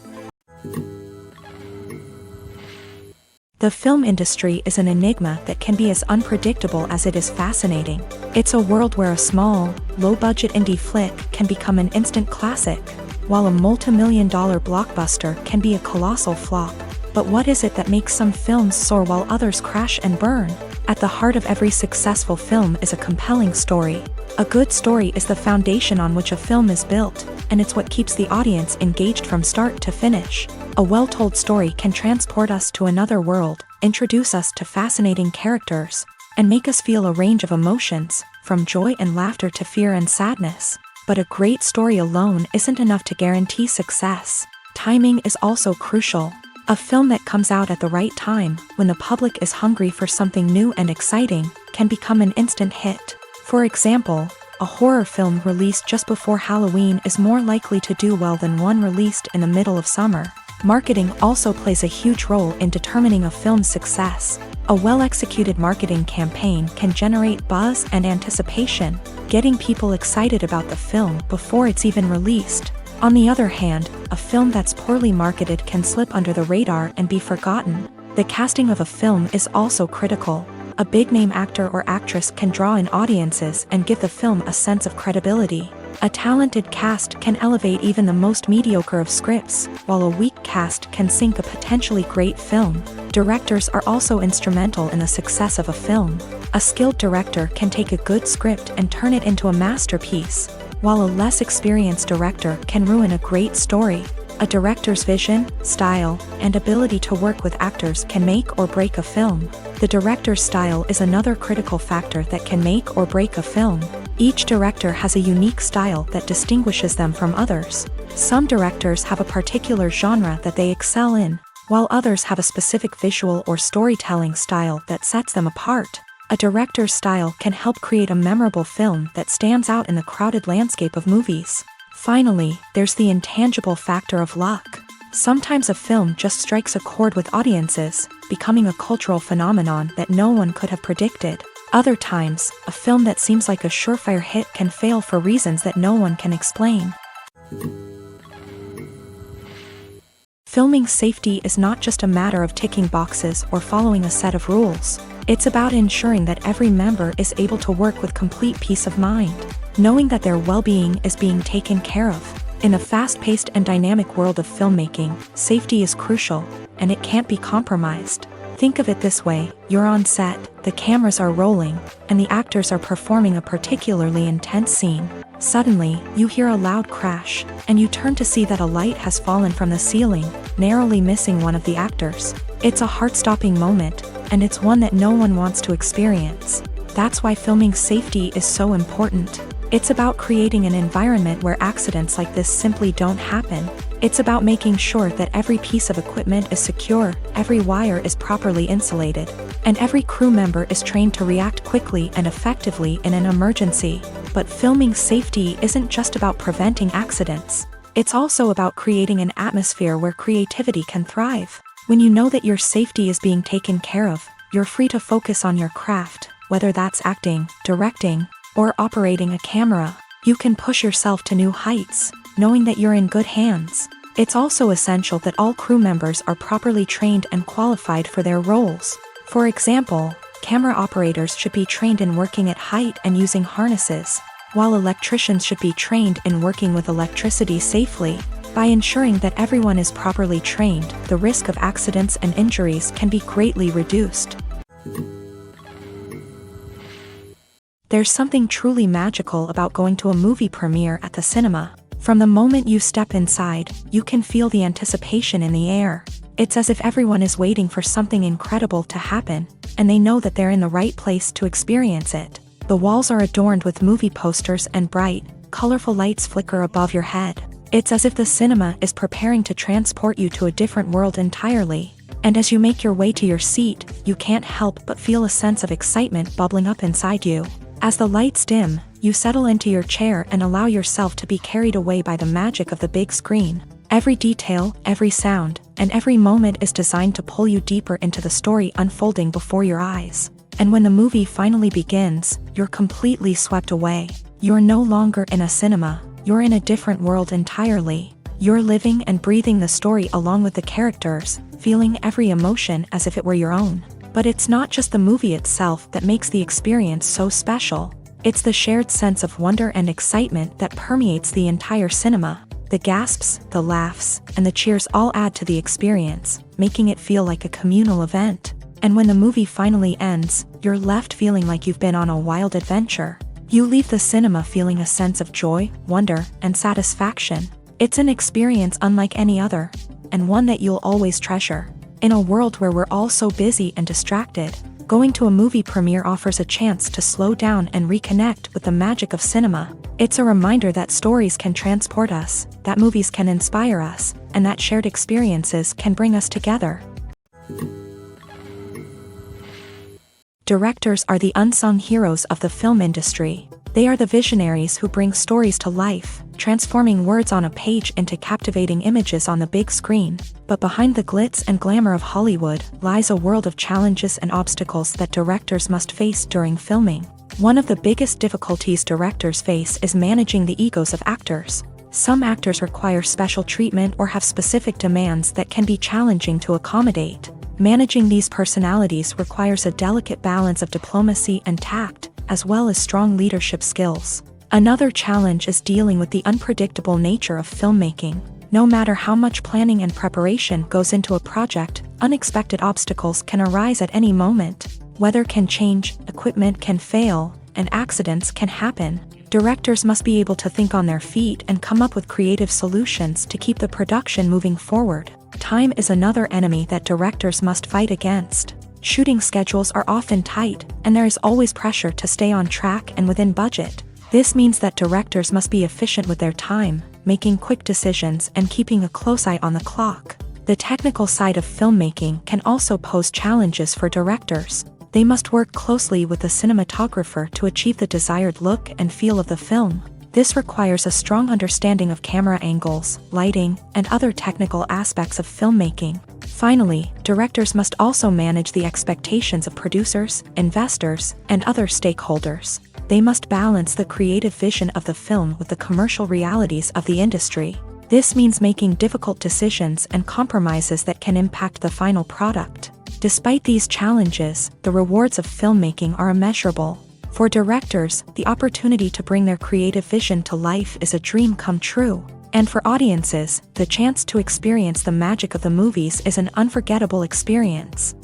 The film industry is an enigma that can be as unpredictable as it is fascinating. It's a world where a small, low-budget indie flick can become an instant classic, while a multi-million-dollar blockbuster can be a colossal flop. But what is it that makes some films soar while others crash and burn? At the heart of every successful film is a compelling story. A good story is the foundation on which a film is built, and it's what keeps the audience engaged from start to finish. A well-told story can transport us to another world, introduce us to fascinating characters, and make us feel a range of emotions, from joy and laughter to fear and sadness. But a great story alone isn't enough to guarantee success. Timing is also crucial. A film that comes out at the right time, when the public is hungry for something new and exciting, can become an instant hit. For example, a horror film released just before Halloween is more likely to do well than one released in the middle of summer. Marketing also plays a huge role in determining a film's success. A well-executed marketing campaign can generate buzz and anticipation, getting people excited about the film before it's even released. On the other hand, a film that's poorly marketed can slip under the radar and be forgotten. The casting of a film is also critical. A big-name actor or actress can draw in audiences and give the film a sense of credibility. A talented cast can elevate even the most mediocre of scripts, while a weak cast can sink a potentially great film. Directors are also instrumental in the success of a film. A skilled director can take a good script and turn it into a masterpiece, while a less experienced director can ruin a great story. A director's vision, style, and ability to work with actors can make or break a film. The director's style is another critical factor that can make or break a film. Each director has a unique style that distinguishes them from others. Some directors have a particular genre that they excel in, while others have a specific visual or storytelling style that sets them apart. A director's style can help create a memorable film that stands out in the crowded landscape of movies. Finally, there's the intangible factor of luck. Sometimes a film just strikes a chord with audiences, becoming a cultural phenomenon that no one could have predicted. Other times, a film that seems like a surefire hit can fail for reasons that no one can explain. Filming safety is not just a matter of ticking boxes or following a set of rules. It's about ensuring that every member is able to work with complete peace of mind, knowing that their well-being is being taken care of. In the fast-paced and dynamic world of filmmaking, safety is crucial, and it can't be compromised. Think of it this way: you're on set, the cameras are rolling, and the actors are performing a particularly intense scene. Suddenly, you hear a loud crash, and you turn to see that a light has fallen from the ceiling, narrowly missing one of the actors. It's a heart-stopping moment, and it's one that no one wants to experience. That's why filming safety is so important. It's about creating an environment where accidents like this simply don't happen. It's about making sure that every piece of equipment is secure, every wire is properly insulated, and every crew member is trained to react quickly and effectively in an emergency. But filming safety isn't just about preventing accidents. It's also about creating an atmosphere where creativity can thrive. When you know that your safety is being taken care of, you're free to focus on your craft, whether that's acting, directing, or operating a camera. You can push yourself to new heights, knowing that you're in good hands. It's also essential that all crew members are properly trained and qualified for their roles. For example, camera operators should be trained in working at height and using harnesses, while electricians should be trained in working with electricity safely. By ensuring that everyone is properly trained, the risk of accidents and injuries can be greatly reduced. There's something truly magical about going to a movie premiere at the cinema. From the moment you step inside, you can feel the anticipation in the air. It's as if everyone is waiting for something incredible to happen, and they know that they're in the right place to experience it. The walls are adorned with movie posters and bright, colorful lights flicker above your head. It's as if the cinema is preparing to transport you to a different world entirely. And as you make your way to your seat, you can't help but feel a sense of excitement bubbling up inside you. As the lights dim, you settle into your chair and allow yourself to be carried away by the magic of the big screen. Every detail, every sound, and every moment is designed to pull you deeper into the story unfolding before your eyes. And when the movie finally begins, you're completely swept away. You're no longer in a cinema, you're in a different world entirely. You're living and breathing the story along with the characters, feeling every emotion as if it were your own. But it's not just the movie itself that makes the experience so special. It's the shared sense of wonder and excitement that permeates the entire cinema. The gasps, the laughs, and the cheers all add to the experience, making it feel like a communal event. And when the movie finally ends, you're left feeling like you've been on a wild adventure. You leave the cinema feeling a sense of joy, wonder, and satisfaction. It's an experience unlike any other, and one that you'll always treasure. In a world where we're all so busy and distracted, going to a movie premiere offers a chance to slow down and reconnect with the magic of cinema. It's a reminder that stories can transport us, that movies can inspire us, and that shared experiences can bring us together. Directors are the unsung heroes of the film industry. They are the visionaries who bring stories to life, transforming words on a page into captivating images on the big screen. But behind the glitz and glamour of Hollywood lies a world of challenges and obstacles that directors must face during filming. One of the biggest difficulties directors face is managing the egos of actors. Some actors require special treatment or have specific demands that can be challenging to accommodate. Managing these personalities requires a delicate balance of diplomacy and tact, as well as strong leadership skills. Another challenge is dealing with the unpredictable nature of filmmaking. No matter how much planning and preparation goes into a project, unexpected obstacles can arise at any moment. Weather can change, equipment can fail, and accidents can happen. Directors must be able to think on their feet and come up with creative solutions to keep the production moving forward. Time is another enemy that directors must fight against. Shooting schedules are often tight, and there is always pressure to stay on track and within budget. This means that directors must be efficient with their time, making quick decisions and keeping a close eye on the clock. The technical side of filmmaking can also pose challenges for directors. They must work closely with the cinematographer to achieve the desired look and feel of the film. This requires a strong understanding of camera angles, lighting, and other technical aspects of filmmaking. Finally, directors must also manage the expectations of producers, investors, and other stakeholders. They must balance the creative vision of the film with the commercial realities of the industry. This means making difficult decisions and compromises that can impact the final product. Despite these challenges, the rewards of filmmaking are immeasurable. For directors, the opportunity to bring their creative vision to life is a dream come true. And for audiences, the chance to experience the magic of the movies is an unforgettable experience.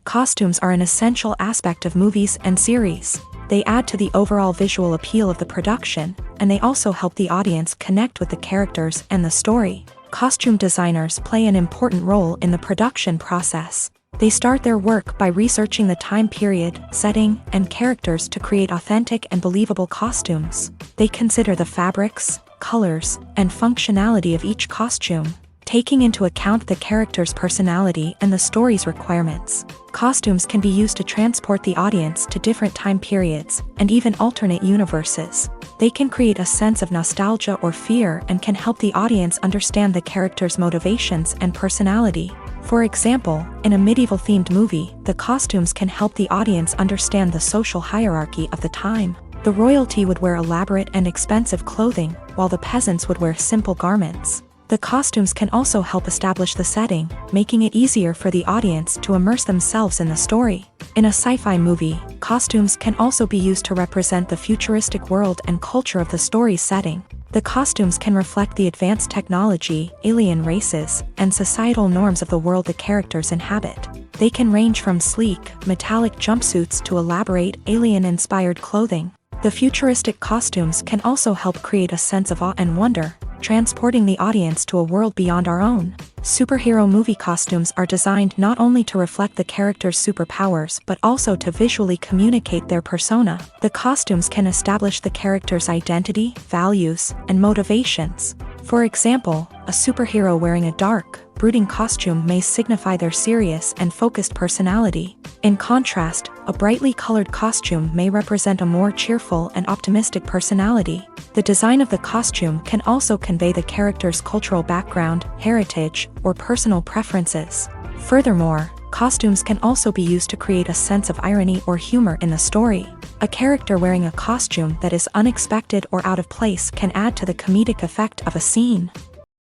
Costumes are an essential aspect of movies and series. They add to the overall visual appeal of the production, and they also help the audience connect with the characters and the story. Costume designers play an important role in the production process. They start their work by researching the time period, setting, and characters to create authentic and believable costumes. They consider the fabrics, colors, and functionality of each costume. taking into account the character's personality and the story's requirements. Costumes can be used to transport the audience to different time periods, and even alternate universes. They can create a sense of nostalgia or fear and can help the audience understand the character's motivations and personality. For example, in a medieval-themed movie, the costumes can help the audience understand the social hierarchy of the time. The royalty would wear elaborate and expensive clothing, while the peasants would wear simple garments. The costumes can also help establish the setting, making it easier for the audience to immerse themselves in the story. In a sci-fi movie, costumes can also be used to represent the futuristic world and culture of the story's setting. The costumes can reflect the advanced technology, alien races, and societal norms of the world the characters inhabit. They can range from sleek, metallic jumpsuits to elaborate, alien-inspired clothing. The futuristic costumes can also help create a sense of awe and wonder, transporting the audience to a world beyond our own. Superhero movie costumes are designed not only to reflect the character's superpowers but also to visually communicate their persona. The costumes can establish the character's identity, values, and motivations. For example, a superhero wearing a dark, brooding costume may signify their serious and focused personality. In contrast, a brightly colored costume may represent a more cheerful and optimistic personality. The design of the costume can also convey the character's cultural background, heritage, or personal preferences. Furthermore, costumes can also be used to create a sense of irony or humor in the story. A character wearing a costume that is unexpected or out of place can add to the comedic effect of a scene.